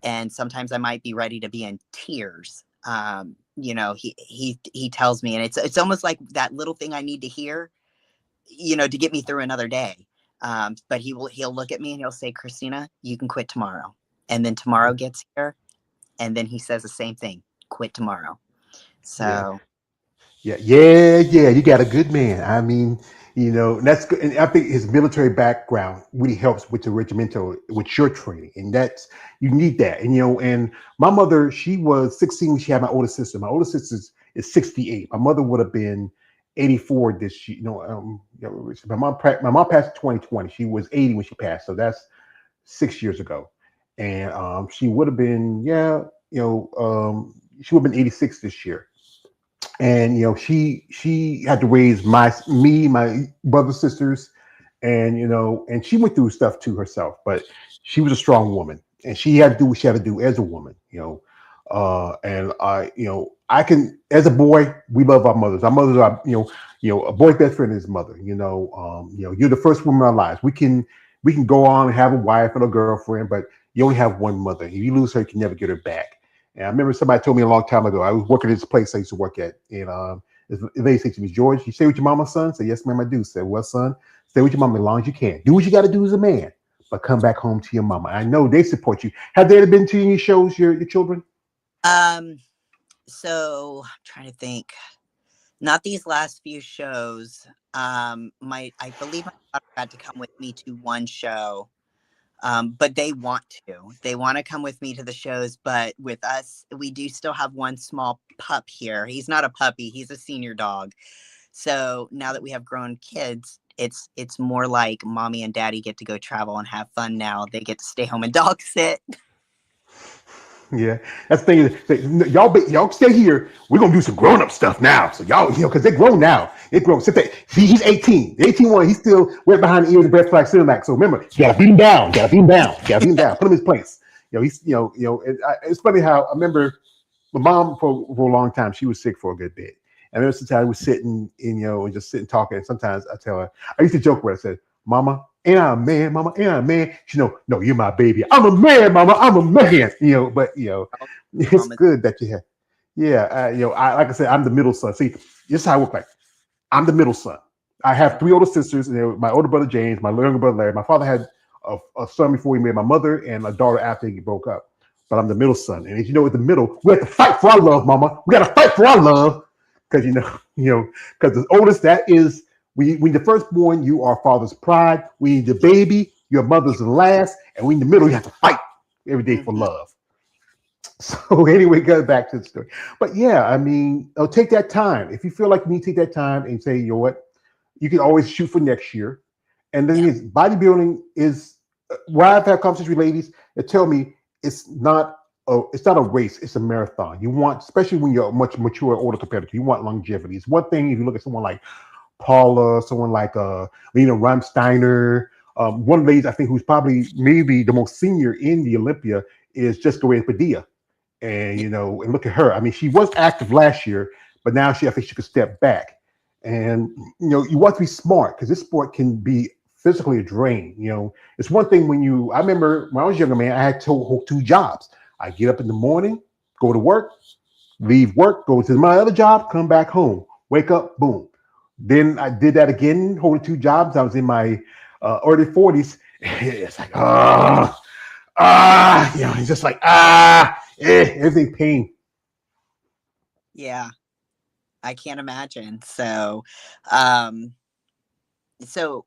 and sometimes I might be ready to be in tears, he tells me, and it's almost like that little thing I need to hear, to get me through another day. But he'll look at me and he'll say, Christina, you can quit tomorrow. And then tomorrow gets here. And then he says the same thing, quit tomorrow. So Yeah. You got a good man. I mean, that's good. And I think his military background really helps with the regimental, with your training. And you need that. And, and my mother, she was 16 when she had my older sister. My older sister is 68. My mother would have been 84 this year. My mom passed in 2020. She was 80 when she passed. So that's 6 years ago. And she would have been, she would have been 86 this year. And she had to raise my brothers, sisters, and and she went through stuff too herself, but she was a strong woman and she had to do what she had to do as a woman. And I can, as a boy, we love our mothers. Our mothers are a boy's best friend is his mother. You're the first woman in our lives. We can go on and have a wife and a girlfriend, but you only have one mother. If you lose her, you can never get her back. And I remember somebody told me a long time ago, I was working at this place I used to work at. And they said to me, George, you stay with your mama, son? I said, yes, ma'am, I do. I said, well, son, stay with your mama as long as you can. Do what you got to do as a man, but come back home to your mama. I know they support you. Have they ever been to any shows, your children? So I'm trying to think. Not these last few shows. I believe my daughter got to come with me to one show. But they want to come with me to the shows, but with us, we do still have one small pup here. He's not a puppy. He's a senior dog. So now that we have grown kids, it's more like mommy and daddy get to go travel and have fun. Now they get to stay home and dog sit. Yeah, that's the thing. Y'all stay here. We're gonna do some grown up stuff now. So y'all, because they're grown now. They're grown. He's 18. The 18 one, he's still wet behind the ears and breath like Cinemax. So remember, you gotta beat him down. Put him in his place. It's funny how I remember my mom for a long time. She was sick for a good bit. And there was sometimes I was sitting, and just sitting talking. And sometimes I tell her, I used to joke with her. I said, Mama, ain't I a man, Mama? Ain't I a man? She no, you're my baby. I'm a man, Mama. I'm a man. But it's good that you have. Yeah, like I said, I'm the middle son. See, this is how I look like. I'm the middle son. I have 3 older sisters. My older brother James, my younger brother Larry. My father had a son before he married my mother, and a daughter after he broke up. But I'm the middle son, and as you know, at the middle, we have to fight for our love, Mama. We got to fight for our love, because because the oldest, that is. When the firstborn, you are father's pride. When the baby, your mother's the last. And when in the middle, you have to fight every day for love. So anyway, go back to the story. But yeah, I mean, take that time. If you feel like you need to take that time and say, you know what, you can always shoot for next year. And then bodybuilding is where I've had conversations with ladies that tell me it's not a race, it's a marathon. You want, especially when you're a much mature, older competitor, you want longevity. It's one thing if you look at someone like Paula, someone like Lena Rumsteiner, one of the ladies I think who's probably maybe the most senior in the Olympia is Jessica Reyes Padilla. And and look at her. I mean, she was active last year, but now I think she could step back. And you want to be smart, because this sport can be physically a drain. It's one thing I remember when I was a younger man, I had two jobs. I get up in the morning, go to work, leave work, go to my other job, come back home, wake up, boom. Then I did that again, holding 2 jobs. I was in my early 40s. It's like, it's just like, everything pain. Yeah, I can't imagine. So,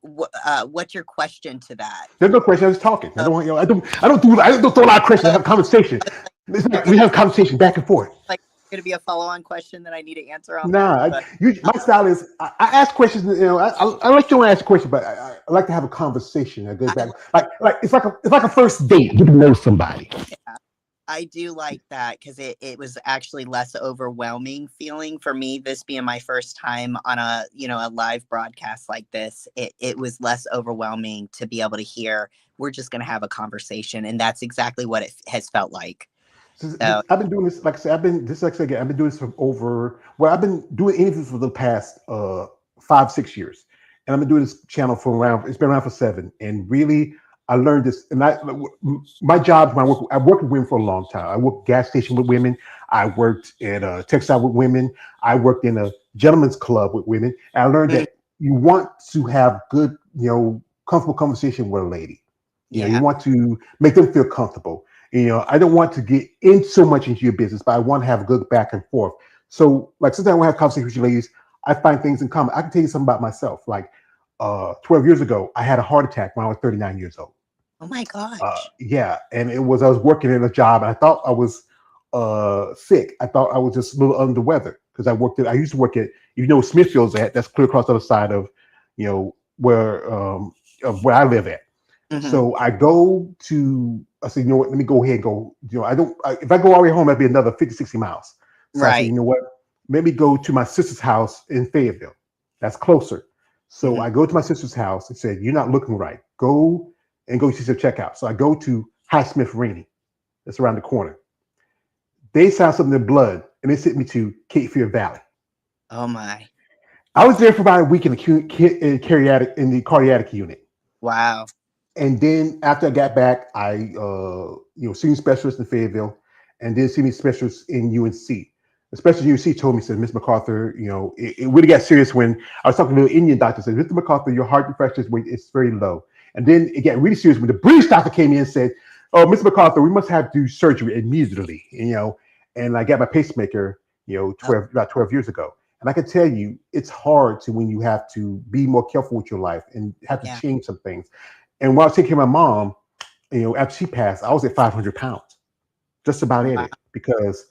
what's your question to that? There's no question. I was talking. I don't throw a lot of questions. I have a conversation. We have a conversation back and forth. Like, going to be a follow-on question that I need to answer on? Nah, my style is I ask questions. I like to ask questions, but I like to have a conversation that goes back. Like it's like a first date. Get to know somebody. Yeah, I do like that, because it was actually less overwhelming feeling for me. This being my first time on a live broadcast like this, it was less overwhelming to be able to hear. We're just going to have a conversation, and that's exactly what it has felt like. So, I've been doing this, like I said, I've been doing this I've been doing interviews for the past 5-6 years. And I've been doing this channel it's been around for 7. And really, I learned this. And my job, I worked with women for a long time. I worked gas station with women. I worked at a textile with women. I worked in a gentleman's club with women. And I learned that you want to have good, comfortable conversation with a lady. You know, Yeah. you want to make them feel comfortable. You know, I don't want to get in so much into your business, but I want to have a good back and forth. So, like, sometimes when I have conversations with you ladies, I find things in common. I can tell you something about myself. Like, 12 years ago, I had a heart attack when I was 39 years old. Oh my gosh. Yeah, and I was working in a job, and I thought I was sick. I thought I was just a little under the weather because I used to work at, you know, Smithfield's at, that's clear across the other side of, you know, where I live at. Mhm. So I said, you know what, let me go ahead and go, you know, if I go all the way home, that'd be another 50, 60 miles. So I said, Right. you know what, let me go to my sister's house in Fayetteville. That's closer. So Mhm. I go to my sister's house and said, you're not looking right. Go see some checkout. So I go to Highsmith Rainey. That's around the corner. They found something in blood and they sent me to Cape Fear Valley. Oh my. I was there for about a week in the cardiac unit. Wow. And then after I got back, I seen specialists in Fayetteville, and then seen specialists in UNC. The specialist in UNC told me, said, Miss MacArthur, you know, it really got serious when I was talking to the Indian doctor. Said, Mr. MacArthur, your heart pressure is very low. And then it got really serious when the British doctor came in and said, oh, Mr. MacArthur, we must have to do surgery immediately. You know, and I got my pacemaker, you know, about 12 years ago. And I can tell you, it's hard when you have to be more careful with your life and have to Yeah. change some things. And while I was taking care of my mom, you know, after she passed, I was at 500 pounds, just about at Wow. it, because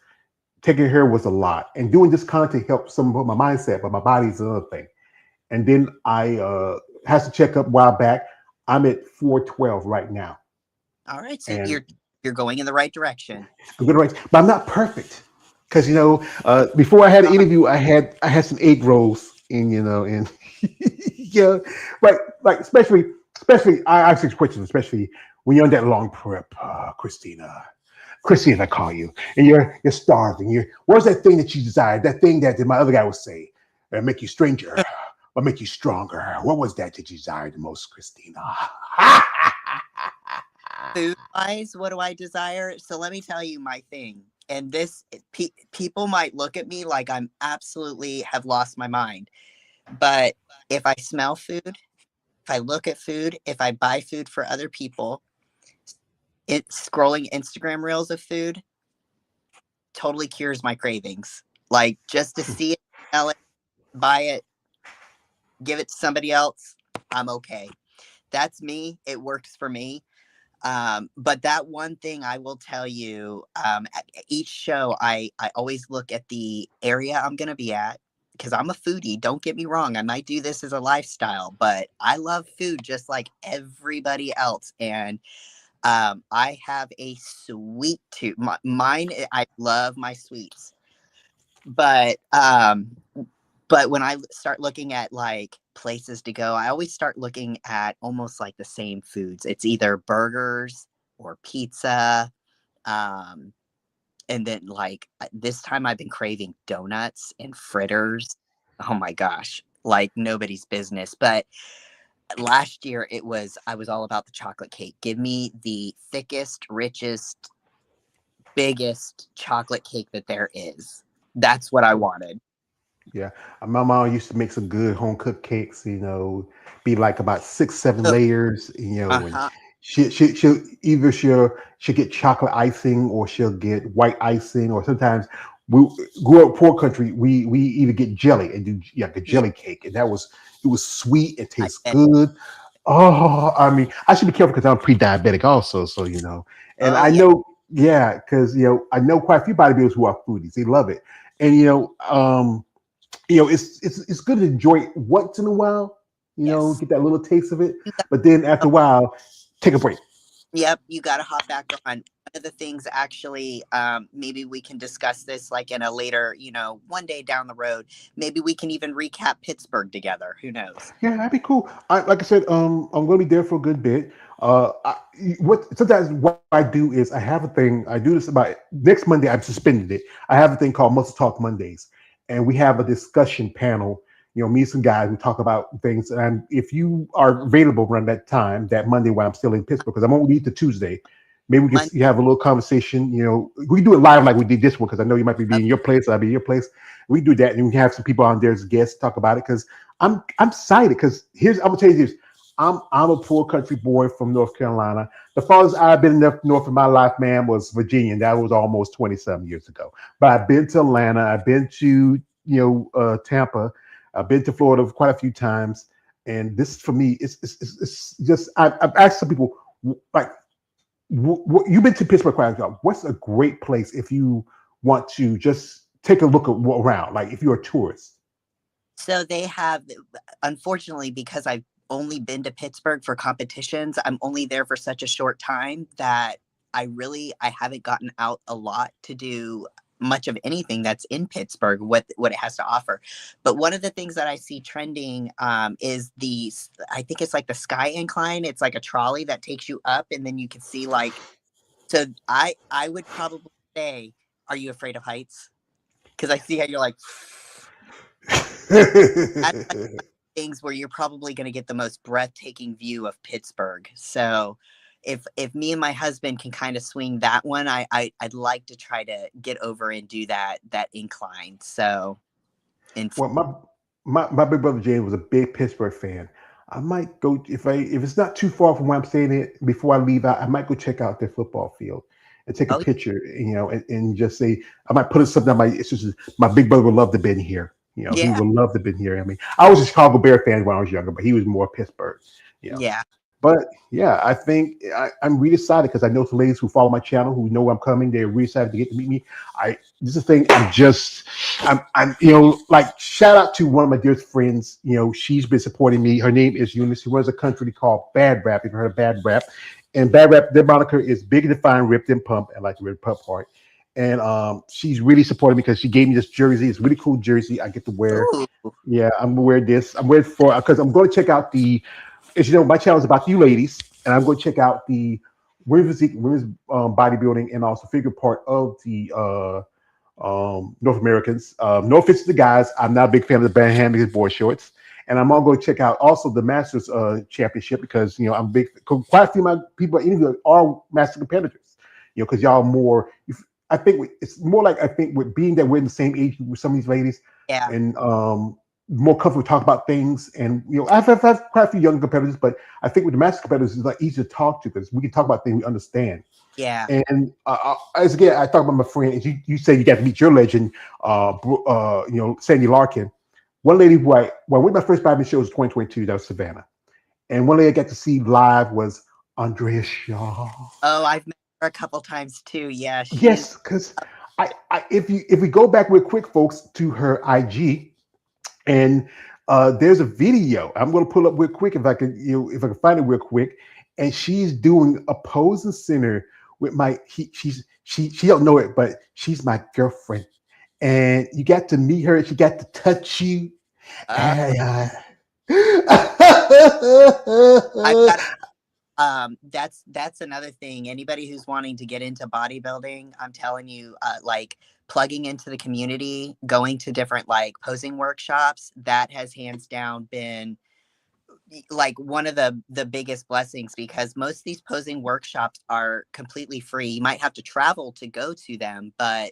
taking care of her was a lot. And doing this content helped some of my mindset, but my body is another thing. And then I had to check up a while back. I'm at 412 right now. All right. So And you're going in the right direction. I'm good, right, but I'm not perfect. Because, you know, before I had an interview, I had some egg rolls and, you know, and yeah, like especially I ask these questions, especially when you're on that long prep, Christina, I call you, and you're starving. What's that thing that you desired? That thing that my other guy would say, make you stranger, or make you stronger. What was that you desired the most, Christina? Food wise, what do I desire? So let me tell you my thing. And this people might look at me like I'm absolutely have lost my mind. But if I smell food, if I look at food, if I buy food for other people, it's scrolling Instagram reels of food totally cures my cravings. Like just to see it, smell it, buy it, give it to somebody else, I'm okay. That's me. It works for me. But that one thing I will tell you, at each show, I always look at the area I'm going to be at because I'm a foodie. Don't get me wrong. I might do this as a lifestyle, but I love food just like everybody else. And I have a sweet tooth. Mine, I love my sweets. But when I start looking at like places to go, I always start looking at almost like the same foods. It's either burgers or pizza. Um, and then like this time I've been craving donuts and fritters. Oh my gosh, like nobody's business. But last year I was all about the chocolate cake. Give me the thickest, richest, biggest chocolate cake that there is. That's what I wanted. Yeah, my mom used to make some good home cooked cakes. You know, be like about 6, 7 layers. You know, and Uh-huh. she'll get chocolate icing or she'll get white icing, or sometimes we grew up poor country. We either get jelly and do like a Yeah, jelly cake, and it was sweet and I tastes bet. good. Oh, I mean, I should be careful because I'm pre-diabetic also. So, you know, and Oh I yeah. know, yeah, because, you know, I know quite a few bodybuilders who are foodies. They love it, and you know, it's good to enjoy it once in a while, you know, Yes. get that little taste of it. You got, But then after a while, take a break. yep, you got to hop back on. One of the things, actually, maybe we can discuss this like in a later, one day down the road. Maybe we can even recap Pittsburgh together. Who knows? Yeah, that'd be cool. Like I said, I'm gonna be there for a good bit. Sometimes what I do is I have a thing. I do this about next Monday. I've suspended it. I have a thing called Muscle Talk Mondays, and we have a discussion panel. You know, me and some guys, we talk about things. And if you are available around that time, that Monday, while I'm still in Pittsburgh, because I won't leave to Tuesday, maybe we can Monday. you have a little conversation. You know, we can do it live like we did this one, because I know you might be Uh, in your place, I'll be in your place. We do that, and we can have some people on there as guests talk about it, because I'm excited. Because I'm gonna tell you this: I'm a poor country boy from North Carolina. The farthest I've been north of my life, man, was Virginia. And that was almost 27 years ago. But I've been to Atlanta. I've been to Tampa. I've been to Florida quite a few times. And this for me, it's just I've asked some people like, you've been to Pittsburgh quite a while. What's a great place if you want to just take a look around, like if you're a tourist? So they have, unfortunately, because I've only been to Pittsburgh for competitions, I'm only there for such a short time that I haven't gotten out a lot to do much of anything that's in Pittsburgh, what it has to offer. But one of the things that I see trending is I think it's like the Sky Incline. It's like a trolley that takes you up, and then you can see so I would probably say, are you afraid of heights? Because I see how you're like, that's like things where you're probably going to get the most breathtaking view of Pittsburgh. So if me and my husband can kind of swing that one, I'd like to try to get over and do that incline. So, well, my big brother James was a big Pittsburgh fan. I might go if it's not too far from where I'm staying at before I leave out. I might go check out their football field and take a picture, and just say I might put something on it's just my big brother would love to been here. He would love to been here. I mean, I was a Chicago Bear fan when I was younger, but he was more Pittsburgh. Yeah. But yeah, I think I'm really excited because I know some ladies who follow my channel who know I'm coming. They're really excited to get to meet me. This is a thing. I'm like shout out to one of my dearest friends. She's been supporting me. Her name is Eunice. She runs a country called Bad Rap. You've heard of Bad Rap? And Bad Rap, their moniker is Big and Defined, Ripped and Pump, and like the Red Pump part. And she's really supporting me because she gave me this jersey. It's a really cool jersey I get to wear. Ooh. Yeah, I'm gonna wear this. I'm wearing because I'm going to check out as you know, my channel is about you ladies, and I'm going to check out the women's bodybuilding and also figure part of the North Americans. No offense to the guys, I'm not a big fan of the band handmade boy shorts. And I'm all going to check out also the Masters Championship because I'm big. Quite a few of my people interviewed are master competitors. Because y'all more. I think it's more like with being that we're in the same age with some of these ladies. Yeah. And more comfortable to talk about things. And I've had quite a few young competitors, but I think with the master competitors, it's like easy to talk to because we can talk about things we understand. Yeah. And as again, I talk about my friend, and you say you got to meet your legend, Sandy Larkin. One lady who I went my first Bible show was 2022. That was Savannah, and one lady I got to see live was Andrea Shaw. Oh, I've met her a couple times too. Yeah. Yes, because if we go back real quick, folks, to her IG, and there's a video I'm going to pull up real quick if I can find it real quick, and she's doing a pose in center with she don't know it, but she's my girlfriend. And you got to meet her. She got to touch you. I've got, that's another thing. Anybody who's wanting to get into bodybuilding, I'm telling you, like plugging into the community, going to different like posing workshops, that has hands down been like one of the biggest blessings because most of these posing workshops are completely free. You might have to travel to go to them, but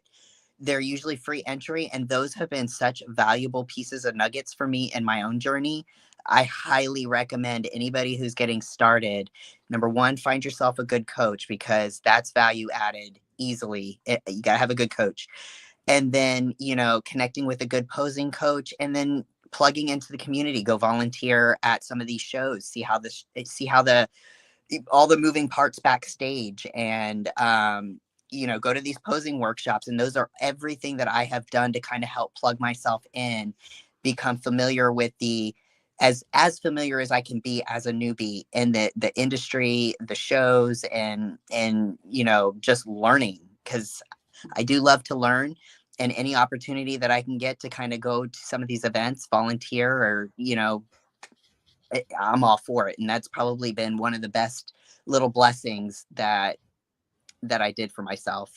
they're usually free entry, and those have been such valuable pieces of nuggets for me in my own journey. I highly recommend anybody who's getting started. Number one, find yourself a good coach because that's value added easily. You got to have a good coach. And then, connecting with a good posing coach, and then plugging into the community, go volunteer at some of these shows, see how all the moving parts backstage, and go to these posing workshops. And those are everything that I have done to kind of help plug myself in, become familiar with as familiar as I can be as a newbie in the industry, the shows, and just learning, because I do love to learn, and any opportunity that I can get to kind of go to some of these events, volunteer, or I'm all for it. And that's probably been one of the best little blessings that I did for myself.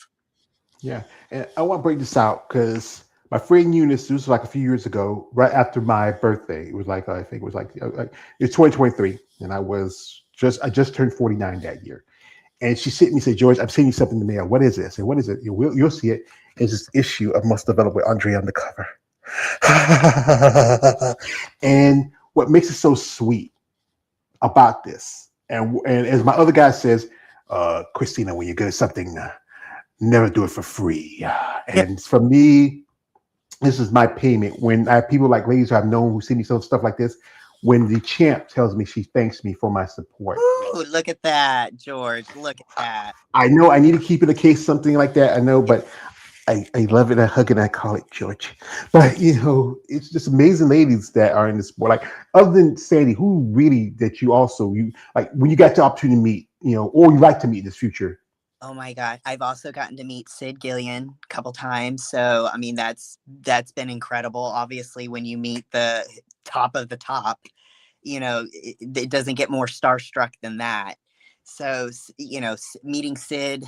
Yeah. And I want to break this out because my friend Eunice, this was like a few years ago, right after my birthday. It was like, I think it was like it's 2023. And I just turned 49 that year. And she sent me and said, George, I'm sending you something in the mail. What is this? And what is it? You'll see it. It's this issue of Must Develop with Andre on the cover. And what makes it so sweet, about this. And as my other guy says, Christina, when you're good at something, never do it for free. And for me, this is my payment. When I have people like ladies who I've known who send me some stuff like this, when the champ tells me she thanks me for my support. Ooh, look at that, George. Look at that. I know I need to keep it in case something like that. I know, but I love it. I hug it. I call it George. But it's just amazing ladies that are in this sport. Like other than Sandy, who really that you like when you got the opportunity to meet, or you like to meet in this future? Oh my God. I've also gotten to meet Sid Gillian a couple times. So, I mean, that's been incredible. Obviously, when you meet the top of the top, it doesn't get more starstruck than that. So, meeting Sid,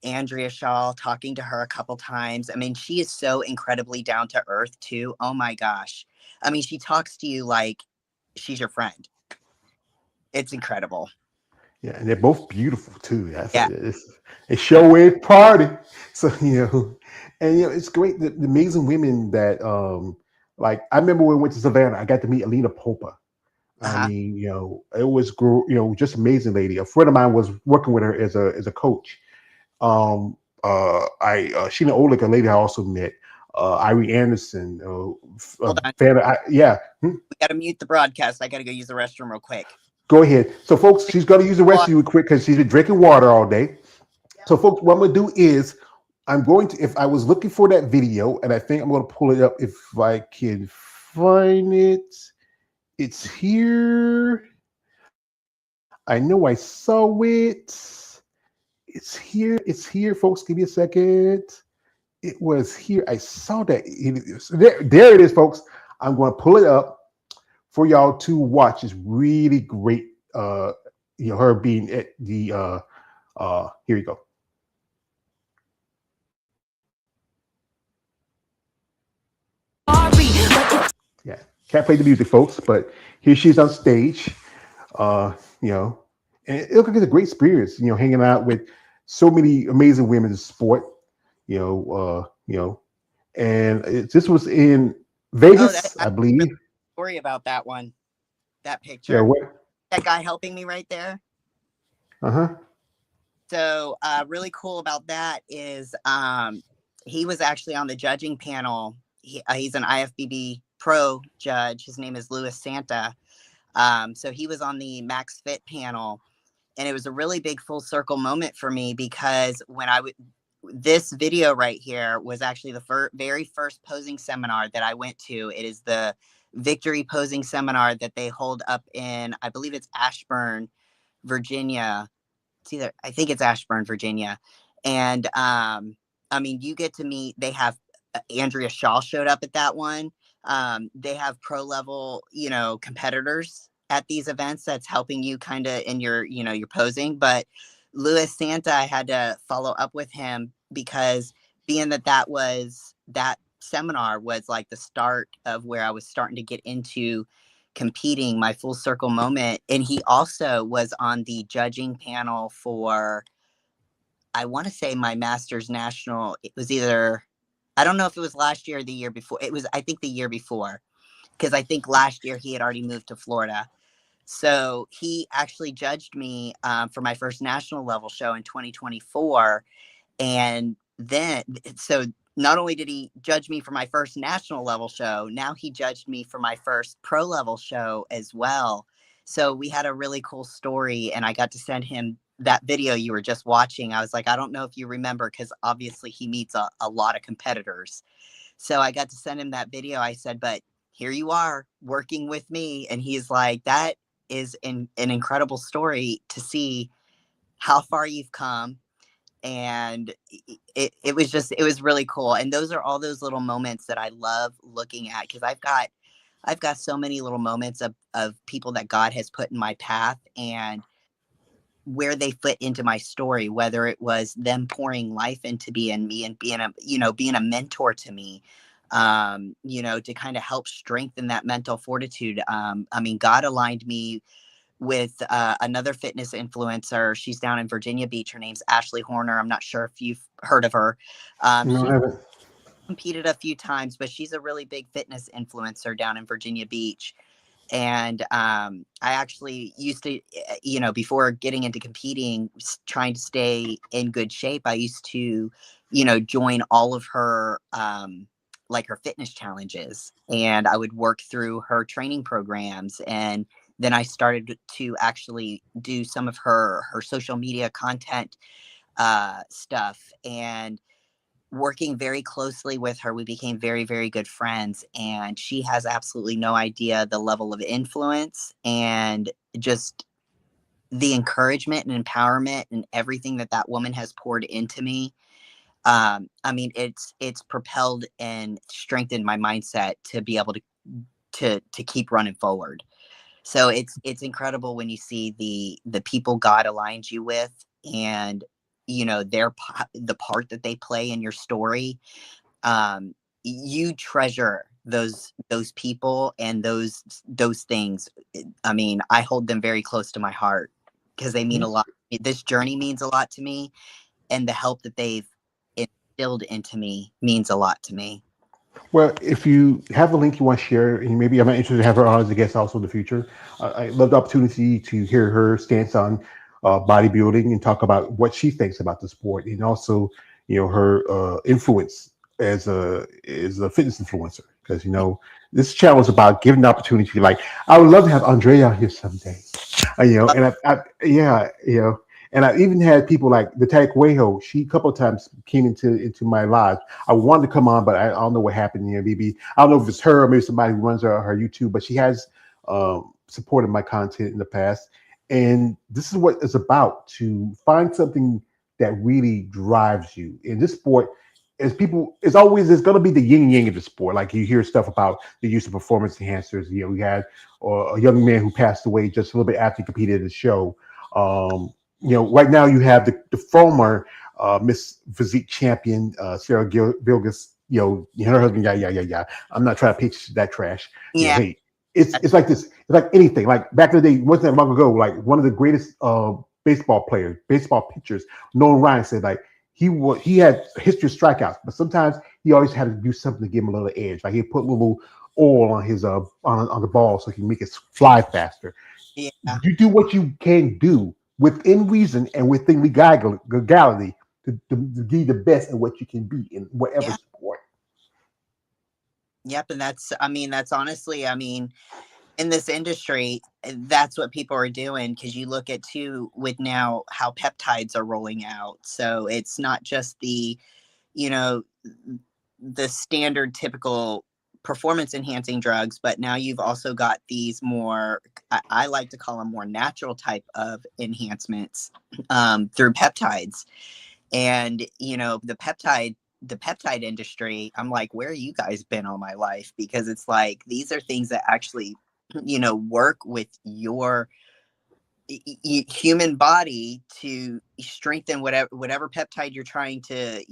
Andrea Shaw, talking to her a couple times. I mean, she is so incredibly down to earth too. Oh my gosh. I mean, she talks to you like she's your friend. It's incredible. Yeah, and they're both beautiful too. Yeah. It's show wave party. So and it's great. The amazing women that like I remember when we went to Savannah, I got to meet Alina Popa. I mean, it was just amazing lady. A friend of mine was working with her as a coach. Sheena Olick, a lady I also met. Irene Anderson. Hold on. Yeah. We got to mute the broadcast. I got to go use the restroom real quick. Go ahead. So, folks, she's going to use the restroom real quick because she's been drinking water all day. So, folks, what I'm going to do is if I was looking for that video, and I think I'm going to pull it up if I can find it. It's here. I know I saw it. It's here, folks. Give me a second. It was here. I saw that. There it is, folks. I'm going to pull it up for y'all to watch. It's really great. Her being at the here you go. Yeah, can't play the music, folks, but here she is on stage. And it looks like it's a great experience, hanging out with so many amazing women in sport, and this was in Vegas, I believe. Story about that one, that picture. Yeah, what? That guy helping me right there. So really cool about that is he was actually on the judging panel. He's an IFBB pro judge. His name is Louis Santa. So he was on the Max Fit panel, and it was a really big full circle moment for me because when this video right here was actually the very first posing seminar that I went to. It is the Victory Posing Seminar that they hold up in, I believe it's Ashburn, Virginia. I think it's Ashburn, Virginia. And I mean, you get to meet, they have Andrea Shaw showed up at that one. They have pro level, competitors at these events that's helping you kind of in your, your posing. But Louis Santa, I had to follow up with him because being that seminar was like the start of where I was starting to get into competing, my full circle moment. And he also was on the judging panel for, I want to say, my Masters National. It was either, I don't know if it was last year or the year before. It was, I think, the year before, because I think last year he had already moved to Florida. So he actually judged me for my first national level show in 2024. And then, so not only did he judge me for my first national level show, now he judged me for my first pro level show as well. So we had a really cool story, and I got to send him that video you were just watching. I was like, I don't know if you remember, because obviously he meets a lot of competitors. So I got to send him that video. I said, but here you are working with me. And he's like, that is an incredible story to see how far you've come. And it was really cool. And those are all those little moments that I love looking at, because I've got so many little moments of people that God has put in my path and where they fit into my story, whether it was them pouring life into me and being a mentor to me, to kind of help strengthen that mental fortitude. I mean, God aligned me with another fitness influencer. She's down in Virginia Beach. Her name's Ashley Horner. I'm not sure if you've heard of her. No, I haven't. Competed a few times, but she's a really big fitness influencer down in Virginia Beach. And I actually used to, before getting into competing, trying to stay in good shape, I used to, join all of her, like her fitness challenges, and I would work through her training programs. And then I started to actually do some of her social media content stuff, and working very closely with her, we became very, very good friends. And she has absolutely no idea the level of influence and just the encouragement and empowerment and everything that that woman has poured into me. I mean, it's propelled and strengthened my mindset to be able to keep running forward. So it's incredible when you see the people God aligns you with, and the part that they play in your story. You treasure those people and those things. I mean, I hold them very close to my heart because they mean a lot. This journey means a lot to me, and the help that they've instilled into me means a lot to me. Well, if you have a link you want to share, and maybe I'm interested to have her on as a guest also in the future, I love the opportunity to hear her stance on bodybuilding and talk about what she thinks about the sport, and also, her influence as a fitness influencer. Because this channel is about giving the opportunity. Like, I would love to have Andrea here someday, and yeah, and I even had people like the Tag Weho. She a couple of times came into my live. I wanted to come on, but I don't know what happened. Maybe I don't know if it's her or maybe somebody who runs her YouTube. But she has supported my content in the past, and this is what it's about: to find something that really drives you in this sport. As people, there's going to be the yin and yang of the sport. Like, you hear stuff about the use of performance enhancers. We had a young man who passed away just a little bit after he competed at the show. Right now you have the former Miss Physique champion, Sarah Vilgas. Her husband. Yeah. I'm not trying to pitch that trash. Yeah. Hey, it's like this. It's like anything. Like, back in the day, wasn't that long ago? Like, one of the greatest baseball pitchers, Nolan Ryan, said, like, he had a history of strikeouts, but sometimes he always had to do something to give him a little edge. Like, he put a little oil on his on the ball so he can make it fly faster. Yeah. You do what you can do within reason and within legality to be the best at what you can be in whatever sport. Yep. And that's honestly, in this industry, that's what people are doing, because you look at too with now how peptides are rolling out. So it's not just the standard typical performance enhancing drugs, but now you've also got these more, I like to call them more natural type of enhancements through peptides. And the peptide industry, I'm like, where you guys been all my life? Because it's like, these are things that actually work with your human body to strengthen whatever peptide you're trying to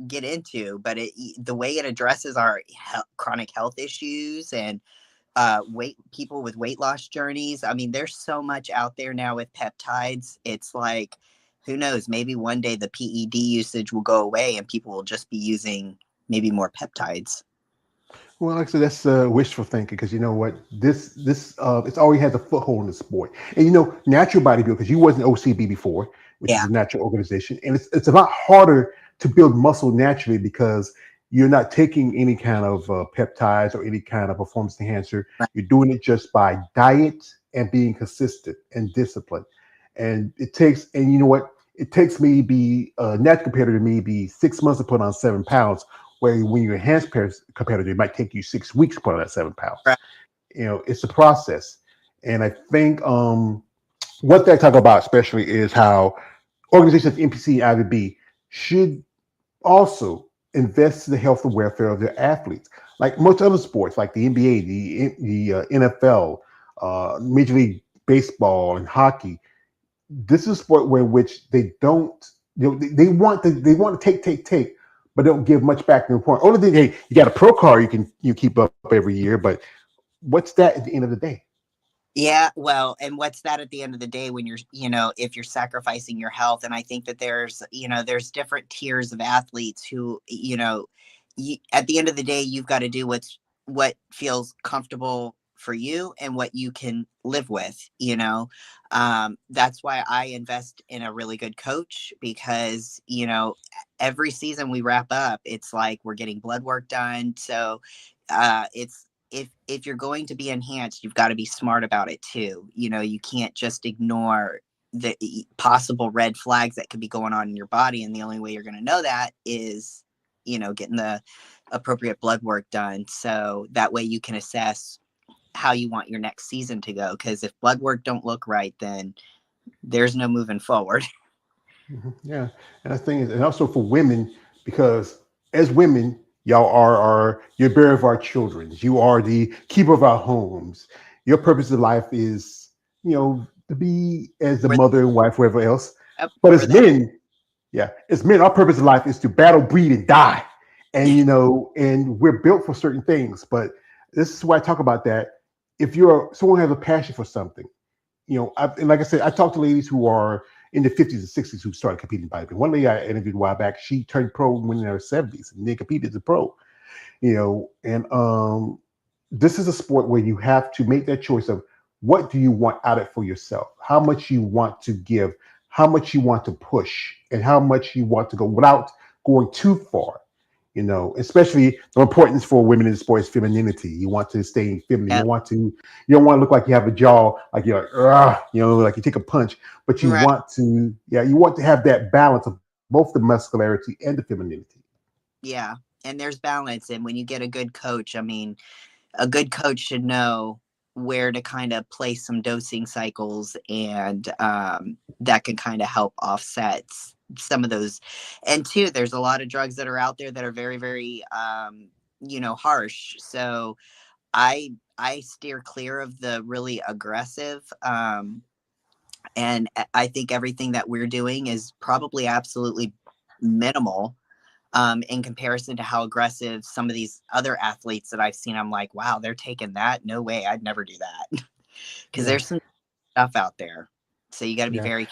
get into. But the way it addresses our chronic health issues and people with weight loss journeys. I mean, there's so much out there now with peptides. It's like, who knows, maybe one day the PED usage will go away and people will just be using maybe more peptides. Well, like I said, that's wishful thinking, because you know what, this it's already has a foothold in the sport, and natural bodybuilding, because you wasn't OCB before, which is a natural organization, and it's a lot harder to build muscle naturally because you're not taking any kind of peptides or any kind of performance enhancer. Right. You're doing it just by diet and being consistent and disciplined, and it takes me be a natural competitor, maybe 6 months to put on 7 pounds. Where when you're enhanced competitor, it might take you 6 weeks to put on that 7 pounds. Right. It's a process. And I think what they talk about especially is how organizations like NPC and IFBB should also invest in the health and welfare of their athletes. Like most other sports, like the NBA, the NFL, Major League Baseball, and hockey, this is a sport where which they don't, they want to take, but don't give much back to the point. Only thing, hey, you got a pro car you keep up every year, but what's that at the end of the day? Yeah, well, and what's that at the end of the day when you're, if you're sacrificing your health? And I think that there's different tiers of athletes who, at the end of the day, you've got to do what feels comfortable for you and what you can live with, you know. That's why I invest in a really good coach, because, you know, every season we wrap up, it's like we're getting blood work done. So it's, if you're going to be enhanced, you've got to be smart about it too. You know, you can't just ignore the possible red flags that could be going on in your body. And the only way you're going to know that is, you know, getting the appropriate blood work done. So that way you can assess how you want your next season to go. Because if blood work don't look right, then there's no moving forward. Yeah, and the thing is, and also for women, because as women, y'all are you're bearer of our children. You are the keeper of our homes. Your purpose in life is, you know, to be as the We're, mother and wife, whatever else. yep, But we're as men, yeah, as men, our purpose in life is to battle, breed, and die. And you know, and we're built for certain things. But this is why I talk about that. If you're someone who has a passion for something, you know, and like I said, I talk to ladies who are in the 50s and 60s who started competing in bodybuilding. One lady I interviewed a while back, she turned pro when in her 70s and then competed as a pro. You know, and this is a sport where you have to make that choice of what do you want out of it for yourself, how much you want to give, how much you want to push, and how much you want to go without going too far. You know, especially the importance for women in sport is femininity. You want to stay feminine. yep, You don't want to look like you have a jaw, like you're like, "Ugh," you know, like you take a punch, but you right. want to, yeah, you want to have that balance of both the muscularity and the femininity. Yeah. And there's balance. And when you get a good coach, I mean, a good coach should know where to kind of place some dosing cycles, and that can kind of help offset some of those. And two, there's a lot of drugs that are out there that are very, very, you know, harsh. So I steer clear of the really aggressive. And I think everything that we're doing is probably absolutely minimal, in comparison to how aggressive some of these other athletes that I've seen. I'm like, wow, they're taking that. No way, I'd never do that. Because Yeah, there's some stuff out there. So you got to be yeah, very,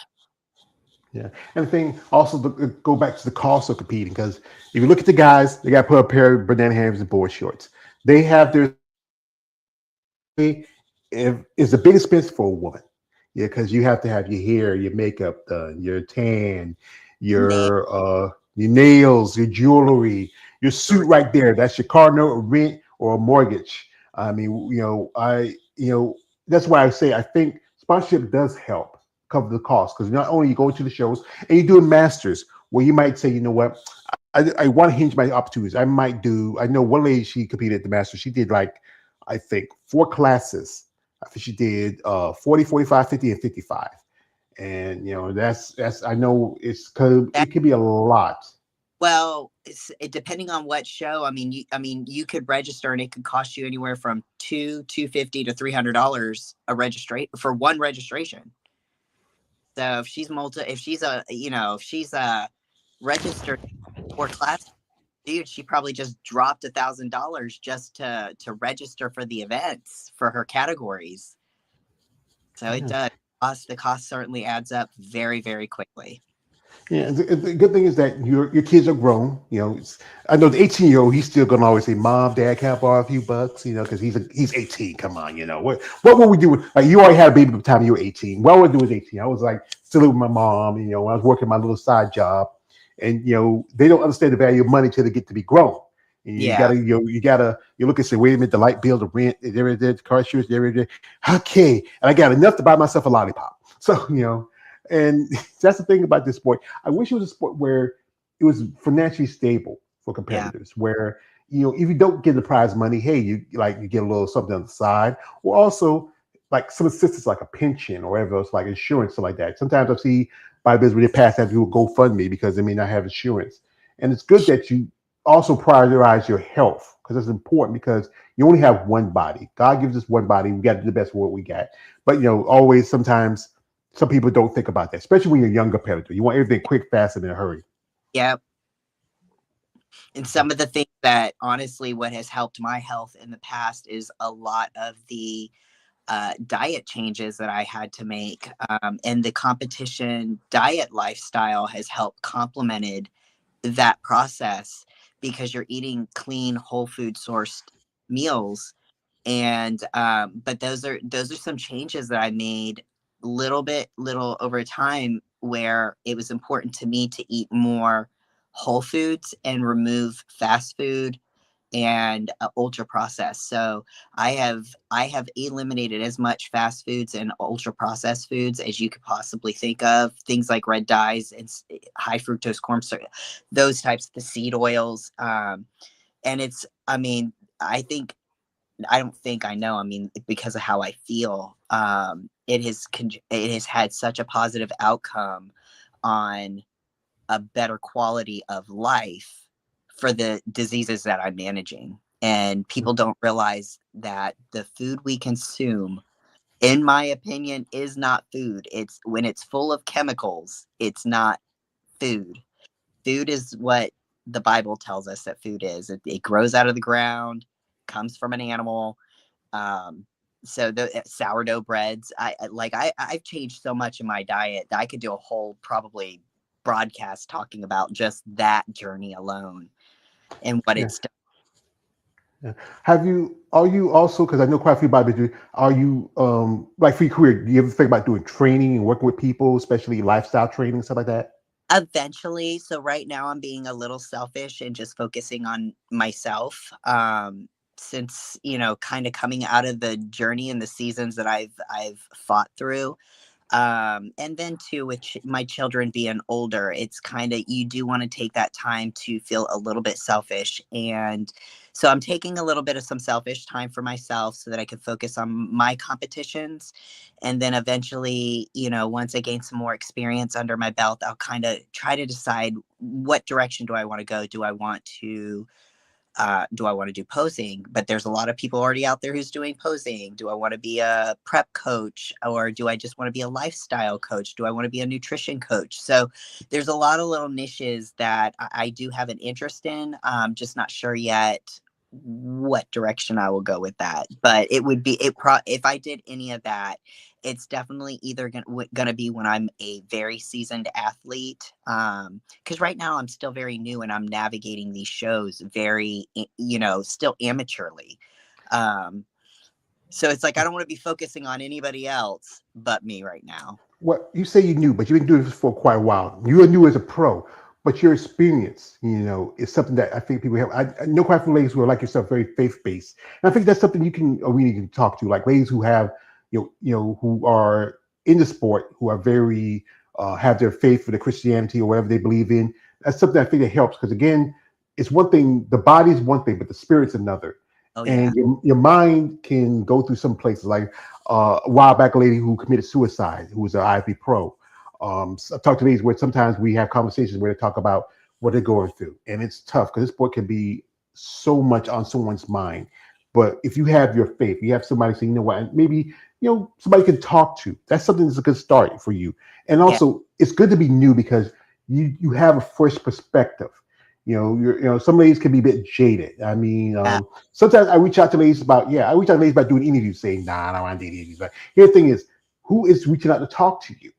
yeah. And the thing also go back to the cost of competing because if you look at the guys, they got to put a pair of banana hammers and board shorts. They have their is a big expense for a woman. Yeah, because you have to have your hair, your makeup done, your tan, nail. your nails, your jewelry, your suit right there. That's your car note, or rent, or a mortgage. I mean, you know, that's why I say I think sponsorship does help cover the cost because not only you go to the shows and you're doing masters where you might say, you know what, I want to hinge my opportunities. I might do. I know one lady she competed at the masters. She did like I think 4 classes. I think she did 40, 45, 50, and 55. And you know, that's I know That, it could be a lot. well, depending on what show. I mean, you could register and it could cost you anywhere from $250 to $300 a registrate for one registration. So if she's a, you know, if she's a registered for class, dude, she probably just dropped $1,000 just to register for the events for her categories. So it Yeah. does cost. The cost certainly adds up very, very quickly. Yeah, the good thing is that your kids are grown. You know, I know the 18-year-old. He's still gonna always say, "Mom, Dad, can I borrow a few bucks?" You know, because he's 18. Come on, you know what would we do? Like you already had a baby by the time you were 18. What would I do with 18? I was like still with my mom. You know, when I was working my little side job, and you know they don't understand the value of money till they get to be grown. And Yeah. you look and say, wait a minute, the light bill, the rent, the car insurance, everything. Okay, and I got enough to buy myself a lollipop. So you know. And that's the thing about this sport. I wish it was a sport where it was financially stable for Yeah. competitors, where you know if you don't get the prize money, hey, you get a little something on the side, or also like some assistance like a pension or whatever else, like insurance, something like that. Sometimes I see bodybuilders when they pass have to do a GoFundMe because they may not have insurance, and it's good that you also prioritize your health because it's important because you only have one body. God gives us one body. We got to do the best with what we got, but you know, always sometimes some people don't think about that, especially when you're a young competitor. You want everything quick, fast, and in a hurry. Yeah. And some of the things that honestly, what has helped my health in the past is a lot of the diet changes that I had to make. And the competition diet lifestyle has helped complemented that process because you're eating clean, whole food sourced meals. And but those are some changes that I made little over time, where it was important to me to eat more whole foods and remove fast food and ultra processed. So I have eliminated as much fast foods and ultra processed foods as you could possibly think of. Things like red dyes and high fructose corn syrup, those types, the seed oils. And it's, I mean, I don't think I know. I mean, because of how I feel, it has had such a positive outcome on a better quality of life for the diseases that I'm managing. And people don't realize that the food we consume, in my opinion, is not food. It's when it's full of chemicals, it's not food. Food is what the Bible tells us that food is. It grows out of the ground, comes from an animal. Um, so the sourdough breads, I've changed so much in my diet that I could do a whole probably broadcast talking about just that journey alone and what Yeah. it's done. Yeah. Are you also, because I know quite a few bodybuilders, are you, like for your career, do you ever think about doing training and working with people, especially lifestyle training, stuff like that? Eventually. So right now I'm being a little selfish and just focusing on myself. Since, kind of coming out of the journey and the seasons that I've fought through. And then too, with my children being older, it's kind of, you do want to take that time to feel a little bit selfish. And so I'm taking a little bit of some selfish time for myself so that I can focus on my competitions. And then eventually, once I gain some more experience under my belt, I'll kind of try to decide what direction do I want to go. Do I want to do posing? But there's a lot of people already out there who's doing posing. Do I want to be a prep coach, or do I just want to be a lifestyle coach? Do I want to be a nutrition coach? So there's a lot of little niches that I do have an interest in. Just not sure yet what direction I will go with that. But it would be if I did any of that, it's definitely either gonna be when I'm a very seasoned athlete. Because right now I'm still very new and I'm navigating these shows very, still amateurly. So it's like I don't want to be focusing on anybody else but me right now. Well, you say you knew, but you've been doing this for quite a while. You are new as a pro, but your experience, is something that I think people have. I know quite a few ladies who are like yourself, very faith-based, and I think that's something you can really can talk to, like ladies who have, who are in the sport, who are very have their faith for the Christianity or whatever they believe in. That's something I think that helps because again, it's one thing. The body is one thing, but the spirit's another. Oh yeah. And your mind can go through some places like a while back, a lady who committed suicide, who was an IFBB pro. So I've talked to ladies where sometimes we have conversations where they talk about what they're going through. And it's tough because this sport can be so much on someone's mind. But if you have your faith, you have somebody saying, you know what, maybe, somebody can talk to. That's something that's a good start for you. And also, It's good to be new because you have a fresh perspective. Some ladies can be a bit jaded. I mean, sometimes I reach out to ladies about doing interviews, saying, nah, I don't want to do interviews. But here the thing is, who is reaching out to talk to you?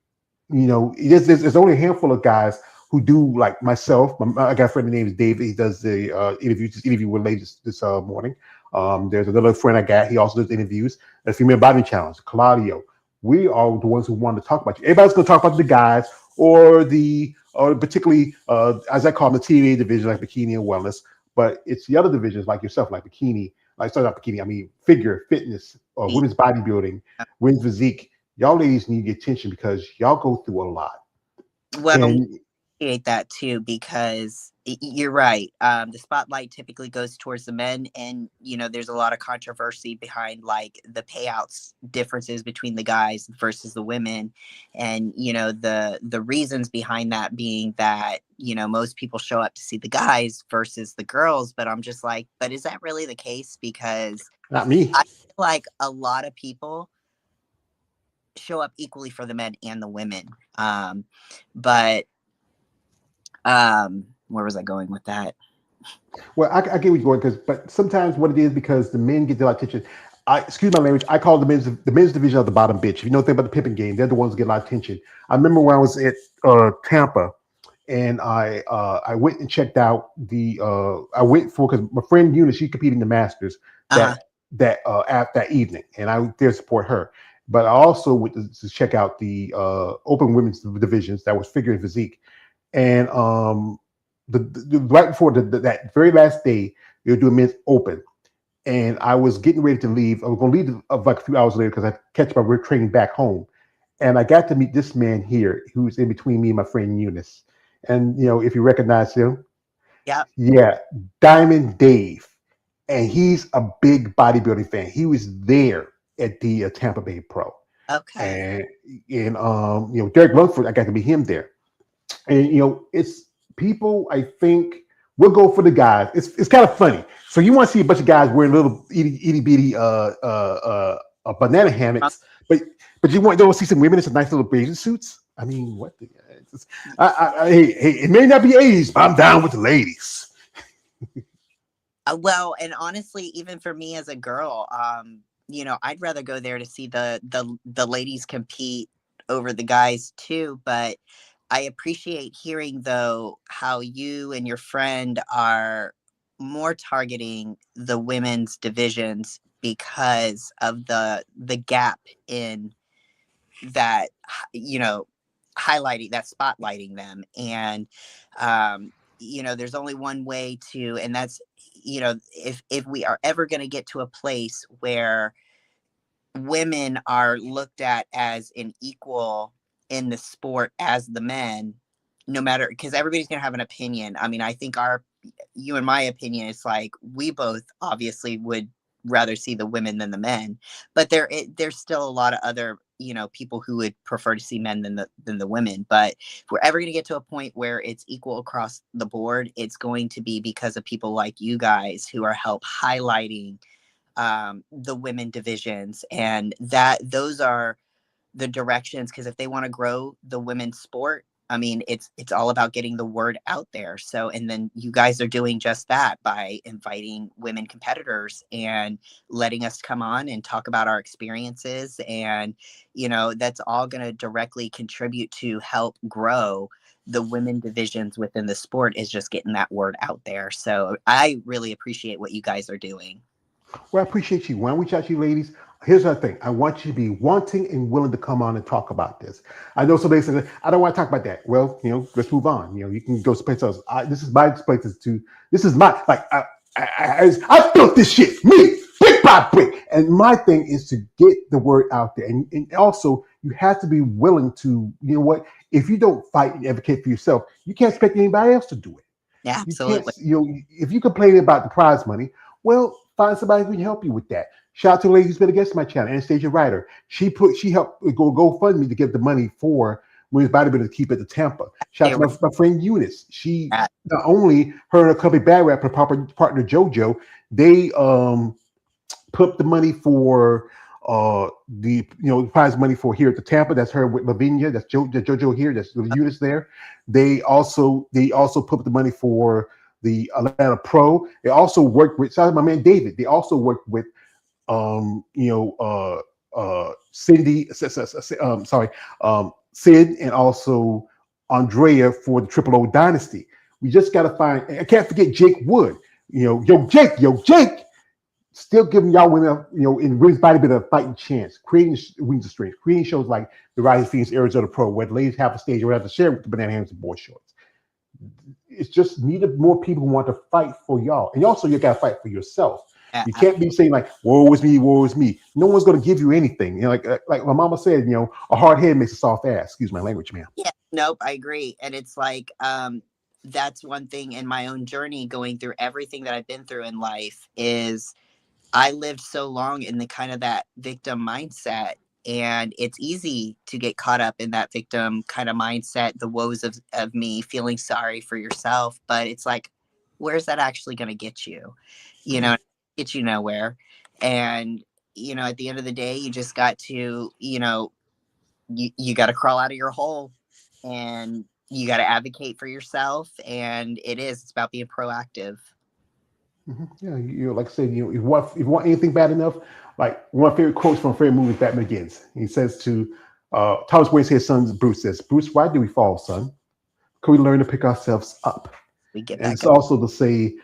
There's only a handful of guys who do, like myself. I got a friend named David. He does the interview with ladies this morning. There's another friend I got. He also does interviews. The Female Body Challenge, Claudio. We are the ones who want to talk about you. Everybody's going to talk about the guys or particularly, as I call them, the TNA division, like bikini and wellness. But it's the other divisions like yourself, like bikini, not bikini, I mean figure, fitness, women's bodybuilding, women's physique. Y'all ladies need your attention because y'all go through a lot. Well, I appreciate that too, because you're right. The spotlight typically goes towards the men, and there's a lot of controversy behind like the payouts differences between the guys versus the women, and the reasons behind that being that most people show up to see the guys versus the girls. But I'm just like, but is that really the case? Because not me. I feel like a lot of people show up equally for the men and the women. But where was I going with that? Well, I get where you're going but sometimes what it is because the men get a lot of attention. Excuse my language. I call the men's division of the bottom bitch. If you know anything about the pimping game, they're the ones who get a lot of attention. I remember when I was at Tampa, and I went and checked out I went for because my friend Eunice, she competed in the Masters. That that evening, and I went there to support her. But I also went to check out the open women's divisions that was figure and physique, and right before that very last day, they were doing men's open, and I was getting ready to leave. I was going to leave like a few hours later because I catch my train back home, and I got to meet this man here who's in between me and my friend Eunice, and if you recognize him, Yeah. yeah, Diamond Dave. And he's a big bodybuilding fan. He was there at the Tampa Bay Pro. Okay. And Derek Lunsford, I got to meet him there. And it's people. I think we'll go for the guys. It's kind of funny. So you want to see a bunch of guys wearing little itty bitty banana hammocks, but you don't want to see some women in some nice little bathing suits. I mean, what the? Hey, it may not be 80s, but I'm down with the ladies. Well, and honestly, even for me as a girl, I'd rather go there to see the ladies compete over the guys too. But I appreciate hearing though how you and your friend are more targeting the women's divisions because of the gap in that, highlighting that, spotlighting them. And there's only one way to, and that's, if we are ever going to get to a place where women are looked at as an equal in the sport as the men, no matter, because everybody's going to have an opinion. I mean, I think you and my opinion is like, we both obviously would rather see the women than the men, but there's still a lot of other people who would prefer to see men than the women. But if we're ever going to get to a point where it's equal across the board, it's going to be because of people like you guys who are help highlighting the women divisions, and those are the directions. Because if they want to grow the women's sport, I mean, it's all about getting the word out there. So, and then you guys are doing just that by inviting women competitors and letting us come on and talk about our experiences. And, that's all going to directly contribute to help grow the women divisions within the sport, is just getting that word out there. So I really appreciate what you guys are doing. Well, I appreciate you. When I reach out to you ladies, here's the thing. I want you to be wanting and willing to come on and talk about this. I know somebody says, I don't want to talk about that. Well, let's move on. You can go someplace else. This is my place to, this is my, like, I built this shit, me, brick by brick. And my thing is to get the word out there. And also, you have to be willing to, if you don't fight and advocate for yourself, you can't expect anybody else to do it. Yeah, absolutely. If you complain about the prize money, well, find somebody who can help you with that. Shout out to a lady who's been against my channel, Anastasia Ryder. She helped go GoFundMe to get the money for women's bodybuilding to keep it to Tampa. Shout out to my friend Eunice. She not only her and her company Bad Rap, her partner JoJo, they put up the money for the prize money for here at the Tampa. That's her with Lavinia. That's JoJo here. That's Eunice there. They also put up the money for the Atlanta Pro. They also worked with, shout out to my man David. They also worked with Sid and also Andrea for the Triple O Dynasty. We just got to find, I can't forget Jake Wood. Jake, still giving y'all women, in women's bodybuilding a fighting chance, creating wings of strength, creating shows like the Rising Phoenix Arizona Pro, where the ladies have a stage where they have to share with the banana hammocks and boy shorts. It's just needed more people who want to fight for y'all. And also you got to fight for yourself. You can't be saying like, woe is me. No one's going to give you anything. Like my mama said, a hard head makes a soft ass. Excuse my language, ma'am. Yeah, nope, I agree. And it's like, that's one thing in my own journey, going through everything that I've been through in life, is I lived so long in the kind of that victim mindset. And it's easy to get caught up in that victim kind of mindset, the woes of me, feeling sorry for yourself. But it's like, where's that actually going to get you? Get you nowhere. And, at the end of the day, you just got to, you got to crawl out of your hole, and you got to advocate for yourself. And it's about being proactive. Mm-hmm. Yeah, like I said, if you want anything bad enough, like one of my favorite quotes from a favorite movie, Batman Begins. He says to Thomas Wayne's his son Bruce says, "Bruce, why do we fall, son? Can we learn to pick ourselves up?" We get and back it's up. also to say,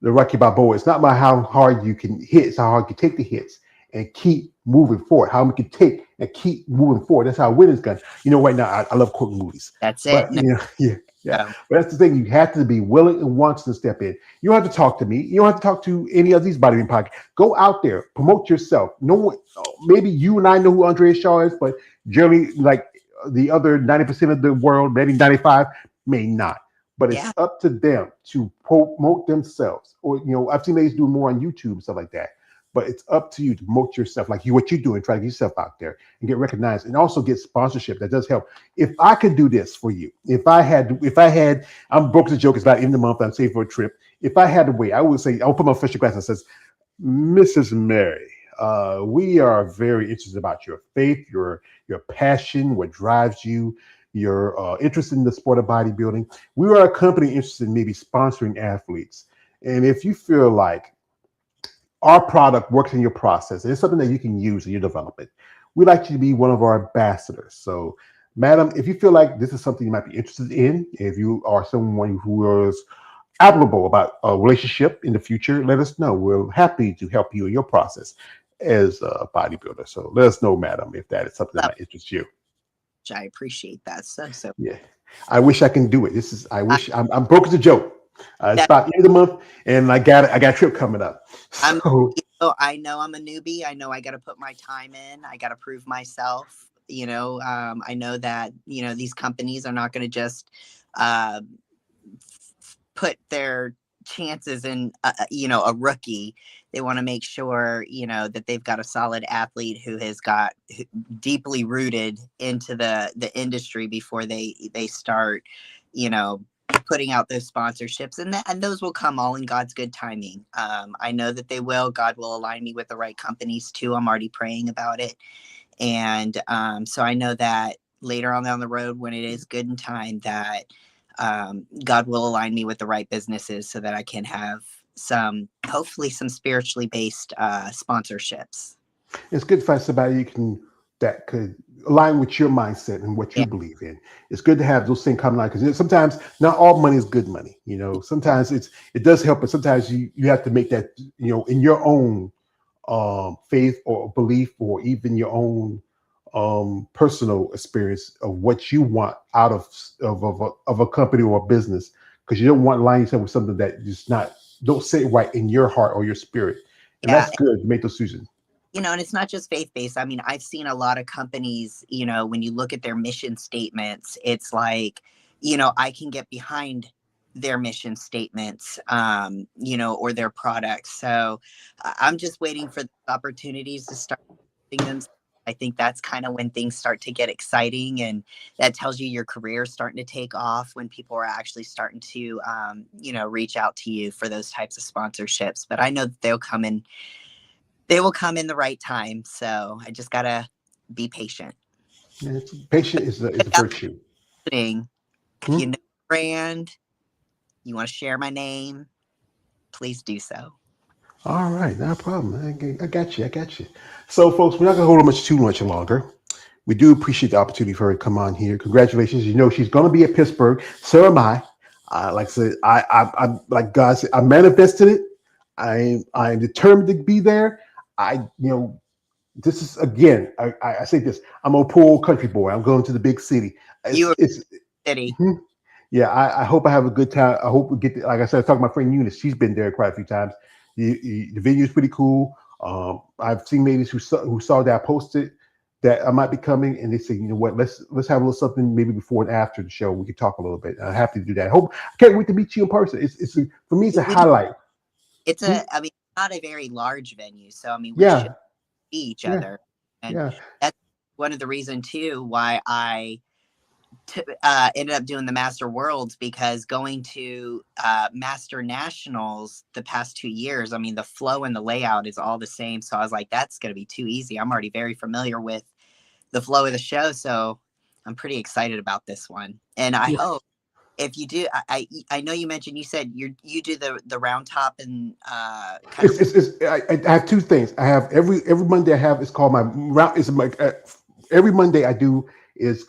the Rocky Balboa. It's not about how hard you can hit, it's how hard you take the hits and keep moving forward. How we can take and keep moving forward. That's how winners gun. Right now I love quoting movies. That's it. But No, yeah. But that's the thing. You have to be willing and wants to step in. You don't have to talk to me. You don't have to talk to any of these bodybuilding podcasts. Go out there, promote yourself. No one, maybe you and I know who Andrea Shaw is, but generally, like the other 90% of the world, maybe 95, may not. But it's yeah. up to them to promote themselves. Or I've seen ladies do more on YouTube and stuff like that. But it's up to you to promote yourself, like what you're doing, try to get yourself out there and get recognized, and also get sponsorship. That does help. If I could do this for you, if I had, I'm broke as a joke. It's about the end of the month. I'm saving for a trip. If I had to wait, I would say, I'll put my official glass and says, Mrs. Mary, we are very interested about your faith, your passion, what drives you, your interest in the sport of bodybuilding. We are a company interested in maybe sponsoring athletes, and if you feel like our product works in your process, and it's something that you can use in your development, we'd like you to be one of our ambassadors. So, madam, if you feel like this is something you might be interested in, if you are someone who is applicable about a relationship in the future, let us know. We're happy to help you in your process as a bodybuilder. So let us know, madam, if that is something that might interest you. I appreciate that so. Yeah, I wish I can do it. I'm broke as a joke. It's about the end of the month, and I got a trip coming up. So, I know I'm a newbie. I know I got to put my time in. I got to prove myself. I know that these companies are not going to just put their chances in a rookie. They want to make sure that they've got a solid athlete who has got deeply rooted into the industry before they start putting out those sponsorships, and those will come all in God's good timing. I know that they will. God will align me with the right companies too. I'm already praying about it, and so I know that later on down the road, when it is good in time, that God will align me with the right businesses so that I can have hopefully some spiritually based sponsorships. It's good to find somebody that could align with your mindset and what you believe in. It's good to have those things come along, because sometimes not all money is good money. Sometimes it does help, but sometimes you have to make that in your own faith or belief, or even your own personal experience of what you want out of a company or a business, because you don't want to line yourself with something that just don't sit right in your heart or your spirit. And that's good to make those decisions. And it's not just faith-based. I mean, I've seen a lot of companies, when you look at their mission statements, it's like, I can get behind their mission statements, or their products. So I'm just waiting for the opportunities to start doing them. I think that's kind of when things start to get exciting, and that tells you your career is starting to take off, when people are actually starting to, reach out to you for those types of sponsorships. But I know that they will come in the right time. So I just got to be patient. Yeah, patient is a virtue. If you know brand, you want to share my name, please do so. All right, no problem. I got you. So, folks, we're not going to hold too much longer. We do appreciate the opportunity for her to come on here. Congratulations. She's going to be at Pittsburgh. So am I. Like I said, I like God said, I manifested it. I'm determined to be there. This is, again, I say this, I'm a poor country boy. I'm going to the big city. It's city. Yeah, I hope I have a good time. I hope we get, like I said, I talked to my friend Eunice. She's been there quite a few times. The venue is pretty cool. I've seen ladies who saw that I posted that I might be coming, and they say, you know what, let's have a little something maybe before and after the show. We can talk a little bit. I'm happy to do that. I can't wait to meet you in person. For me, it's a highlight. It's not a very large venue, so we should see each other, and that's one of the reasons too why I ended up doing the Master Worlds, because going to Master Nationals the past 2 years, the flow and the layout is all the same. So I was like, that's going to be too easy. I'm already very familiar with the flow of the show, so I'm pretty excited about this one. And I hope if you do, I know you mentioned, you said you do the round top and I have two things. I have every Monday I have, it's called my round. It's my every Monday I do. It's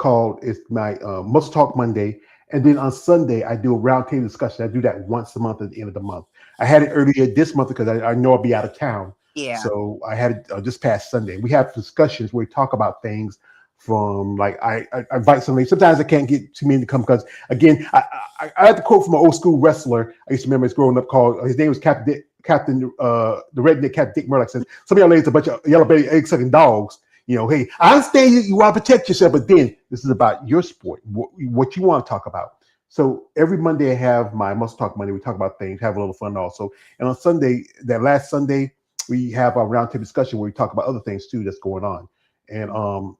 my Muscle Talk Monday, And then on Sunday, I do a roundtable discussion. I do that once a month at the end of the month. I had it earlier this month because I know I'll be out of town. Yeah. So I had it this past Sunday. We have discussions where we talk about things from like I invite somebody. Sometimes I can't get too many to come because again, I had to quote from an old school wrestler I used to remember as growing up called his name was Captain the redneck Captain Dick Murdoch says some of y'all ladies are a bunch of yellow belly egg sucking dogs. Hey, I understand you want to protect yourself, but then this is about your sport, what you want to talk about. So every Monday I have my Muscle Talk Monday. We talk about things, have a little fun also. And on Sunday, that last Sunday, we have our roundtable discussion where we talk about other things too that's going on. And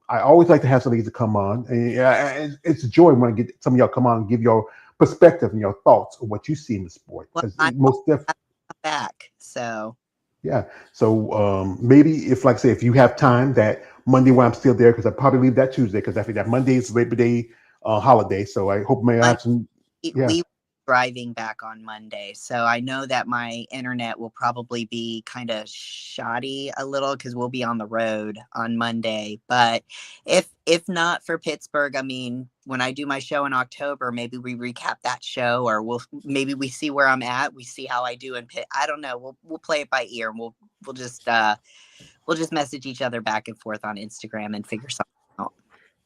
I always like to have somebody to come on. And it's a joy when I get some of y'all come on and give your perspective and your thoughts of what you see in the sport. Well, Most definitely back. So yeah. So maybe if, like I say, if you have time that Monday when I'm still there, because I probably leave that Tuesday, because I think that Monday is Labor Day holiday. So I hope maybe I have some. Yeah. We driving back on Monday, so I know that my internet will probably be kind of shoddy a little because we'll be on the road on Monday. But if not for Pittsburgh, I mean, when I do my show in October, maybe we recap that show, or maybe we see where I'm at, we see how I do in Pitt. I don't know. We'll play it by ear, and we'll just message each other back and forth on Instagram and figure something out.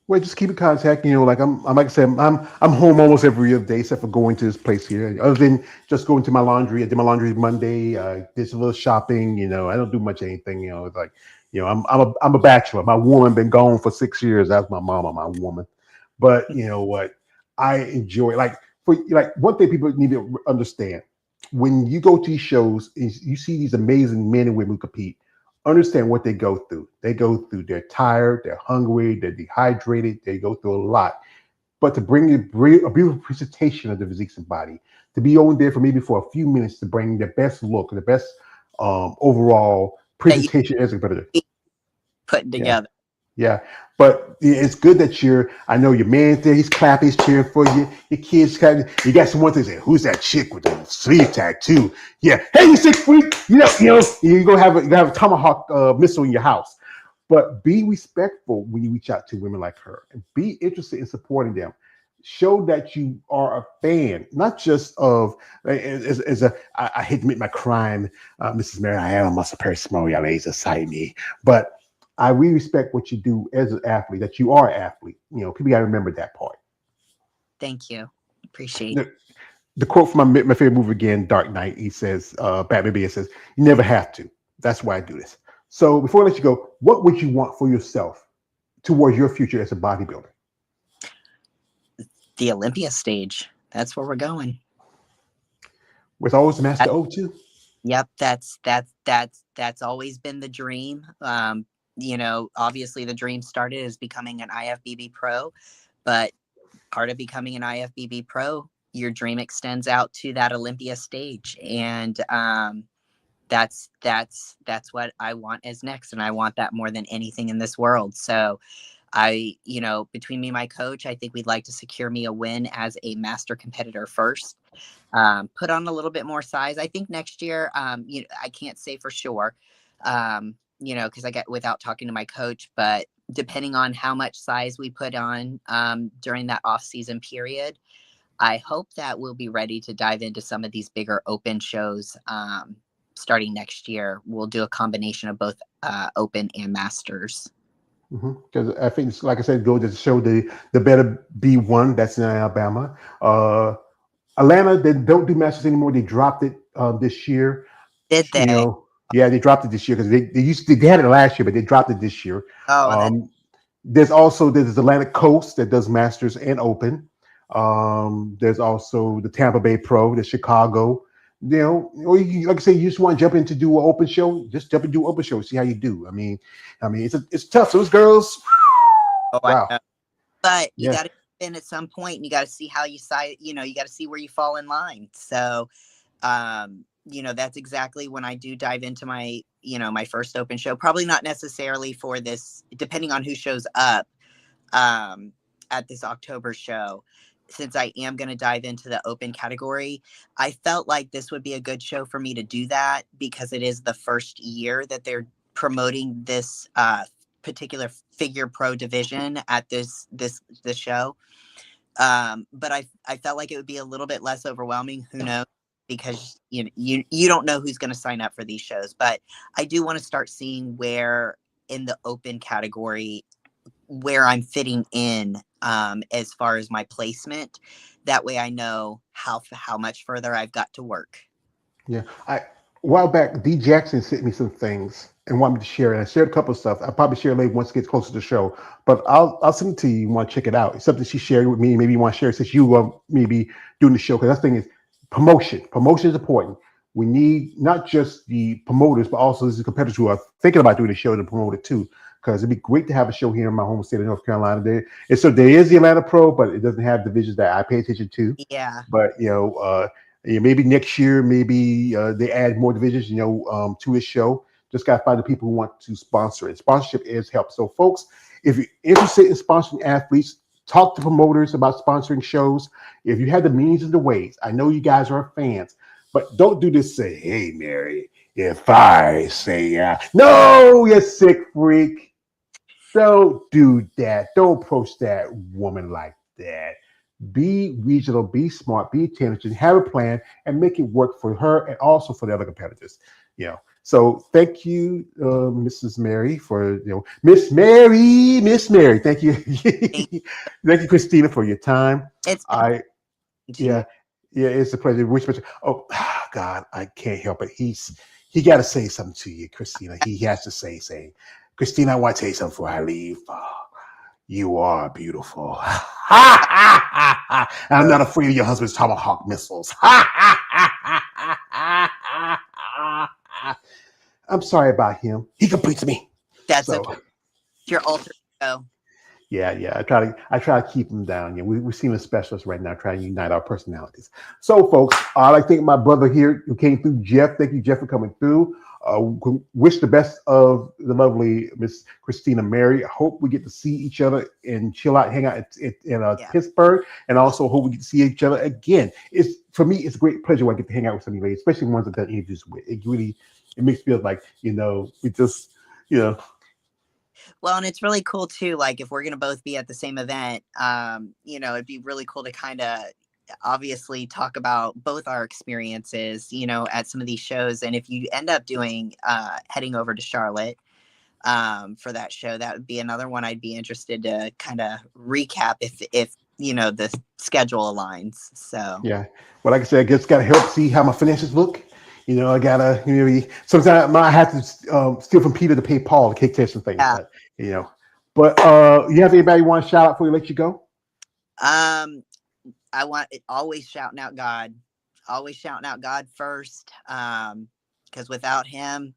Well, just keep in contact. Like I'm like I said, I'm home almost every other day except for going to this place here. Other than just going to my laundry, I did my laundry Monday. Did some little shopping. I don't do much anything. It's like, I'm a bachelor. My woman been gone for 6 years. That's my mama, my woman. But you know what? I enjoy one thing people need to understand when you go to these shows is you see these amazing men and women who compete. Understand what they go through. They're tired, they're hungry, they're dehydrated, they go through a lot. But to bring a beautiful presentation of the physique and body, to be on there for a few minutes to bring the best look, the best overall presentation as a competitor. Putting together. Yeah, but it's good that I know your man's there, he's clapping, he's cheering for you. Your kids clapping. You got someone to say, who's that chick with the sleeve tattoo? Yeah, hey, you sick freak. You're gonna have a tomahawk missile in your house. But be respectful when you reach out to women like her and be interested in supporting them. Show that you are a fan, not just of I hate to admit my crime, Mrs. Mary. I am a muscle very small, y'all ladies aside me, but I really respect what you do as an athlete, that you are an athlete. People got to remember that part. Thank you. Appreciate it. The quote from my favorite movie again, Dark Knight, he says, Batman Begins says, you never have to. That's why I do this. So before I let you go, what would you want for yourself towards your future as a bodybuilder? The Olympia stage. That's where we're going. With always Master O2? Yep. That's always been the dream. Obviously the dream started as becoming an IFBB pro, but part of becoming an IFBB pro, your dream extends out to that Olympia stage. And that's what I want as next. And I want that more than anything in this world. So between me and my coach, I think we'd like to secure me a win as a master competitor first, put on a little bit more size. I think next year, I can't say for sure, because I get without talking to my coach, but depending on how much size we put on during that off-season period, I hope that we'll be ready to dive into some of these bigger open shows starting next year. We'll do a combination of both open and masters. Because I think, like I said, go to show the better be one that's in Alabama. Atlanta, they don't do masters anymore. They dropped it this year. Did they? Yeah, they dropped it this year because they had it last year, but they dropped it this year. There's Atlantic Coast that does masters and open. There's also the Tampa Bay Pro, the Chicago. Or like I say, you just want to jump in to do an open show, just jump and do an open show, see how you do. I mean, it's tough. Those girls. Wow. But you got to in at some point, and you got to see how you size. You got to see where you fall in line. So, that's exactly when I do dive into my, my first open show. Probably not necessarily for this, depending on who shows up at this October show. Since I am going to dive into the open category, I felt like this would be a good show for me to do that because it is the first year that they're promoting this particular figure pro division at this show. But I felt like it would be a little bit less overwhelming. Who knows? Because you don't know who's going to sign up for these shows. But I do want to start seeing where in the open category where I'm fitting in as far as my placement. That way I know how much further I've got to work. Yeah, a while back, D Jackson sent me some things and wanted me to share it. I shared a couple of stuff. I'll probably share it later once it gets closer to the show. But I'll send it to you. You want to check it out? It's something she shared with me. Maybe you want to share it since you are maybe doing the show. Because that thing is promotion. Promotion is important. We need not just the promoters, but also the competitors who are thinking about doing the show to promote it too. Because it'd be great to have a show here in my home state of North Carolina. There is the Atlanta Pro, but it doesn't have divisions that I pay attention to. Yeah. But maybe next year, maybe they add more divisions, to his show. Just got to find the people who want to sponsor it. Sponsorship is help. So, folks, if you're interested in sponsoring athletes, talk to promoters about sponsoring shows. If you have the means and the ways, I know you guys are fans, but don't do this. Say, hey, Mary, if I say, no, you sick freak. Don't do that. Don't approach that woman like that. Be regional, be smart, be intelligent, have a plan, and make it work for her and also for the other competitors. So thank you, Mrs. Mary, for Miss Mary. Thank you, thank you, Christina, for your time. It's it's a pleasure. Oh God, I can't help it. He got to say something to you, Christina. He has to say. Christina, I want to tell you something before I leave. You are beautiful. I'm not afraid of your husband's tomahawk missiles. I'm sorry about him. He completes me. That's okay. Your alter ego. Yeah. I try to keep him down. We're seeing a specialist right now, trying to unite our personalities. So, folks, I'd like to thank my brother here who came through, Jeff. Thank you, Jeff, for coming through. Wish the best of the lovely Miss Christina Mary. I hope we get to see each other and chill out, hang out in Pittsburgh, and also hope we get to see each other again. For me, it's a great pleasure when I get to hang out with some of you ladies, especially ones that I've done interviews with. It makes me feel like we just Well, and it's really cool too. Like if we're gonna both be at the same event, it'd be really cool to kind of obviously talk about both our experiences, at some of these shows. And if you end up doing heading over to Charlotte for that show, that would be another one I'd be interested to kind of recap if the schedule aligns. So yeah. Well, like I said, I just gotta help see how my finances look. I gotta sometimes I have to steal from Peter to pay Paul to cake test and things. Yeah. But you have anybody you want to shout out before we let you go? I want it always shouting out God first. Because without him,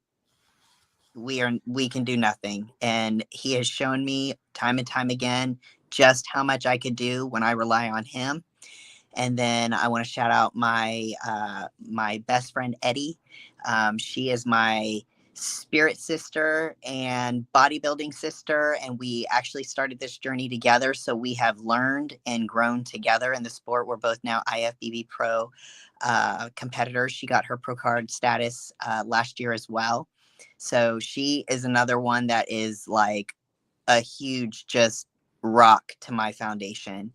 we can do nothing. And he has shown me time and time again just how much I could do when I rely on him. And then I want to shout out my best friend, Eddie. She is my spirit sister and bodybuilding sister. And we actually started this journey together. So we have learned and grown together in the sport. We're both now IFBB pro competitors. She got her pro card status last year as well. So she is another one that is like a huge just rock to my foundation.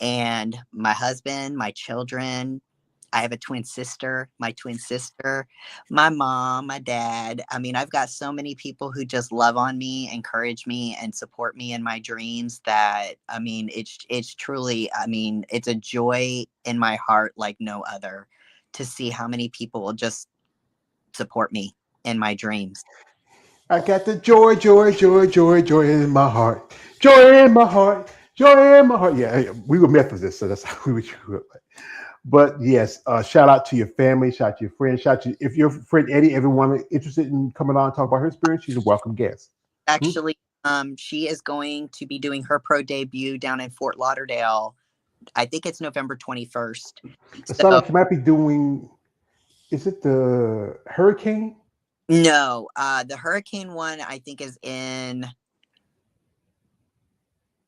And my husband, my children, I have a twin sister, my mom, my dad. I mean, I've got so many people who just love on me, encourage me, and support me in my dreams that, it's truly, it's a joy in my heart like no other to see how many people will just support me in my dreams. I got the joy in my heart. Joy in my heart. Yeah, we were Methodists, so that's how we grew up. But yes, shout out to your family, shout out to your friends, if your friend Eddie, everyone interested in coming on and talk about her experience, she's a welcome guest. Actually, she is going to be doing her pro debut down in Fort Lauderdale. I think it's November 21st. It sounds like she might be doing, is it the Hurricane? No, the Hurricane one I think is in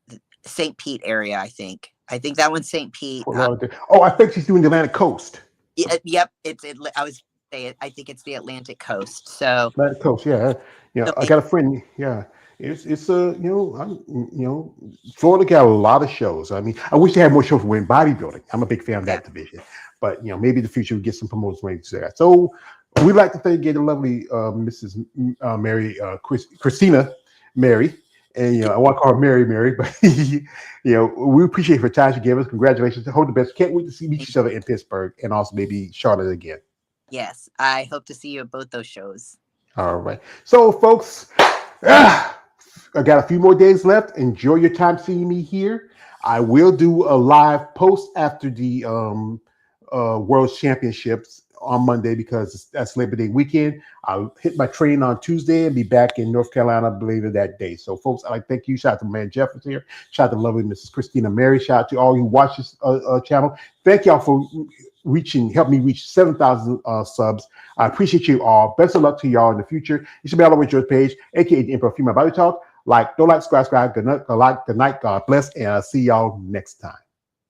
the St. Pete area. I think that one's St. Pete. I think she's doing the Atlantic Coast. Yep, I was saying I think it's the Atlantic Coast. So Atlantic Coast, yeah. So I got a friend. Yeah, It's Florida got a lot of shows. I mean, I wish they had more shows with bodybuilding. I'm a big fan of Yeah. that division, but maybe in the future we get some promotions maybe to that. So we'd like to thank the lovely Mrs. Mary Christina Mary, and I want to call her Mary, but we appreciate her time she gave us. Congratulations, hold the best. Can't wait to meet each other in Pittsburgh and also maybe Charlotte again. Yes, I hope to see you at both those shows. All right, so folks. I got a few more days left. Enjoy your time seeing me here. I will do a live post after the World Championships on Monday because that's Labor Day weekend. I'll hit my train on Tuesday and be back in North Carolina later that day. So, folks, I'd like to thank you. Shout out to man Jeff is here. Shout out to lovely Mrs. Christina Mary. Shout out to all you watch this channel. Thank y'all for help me reach 7,000 subs. I appreciate you all. Best of luck to y'all in the future. You should be all over George Page, aka the Emperor of Female Body Talk. Don't like, subscribe. Good night. God bless, and I'll see y'all next time.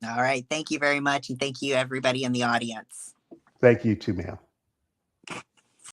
All right. Thank you very much, and thank you everybody in the audience. Thank you too, ma'am.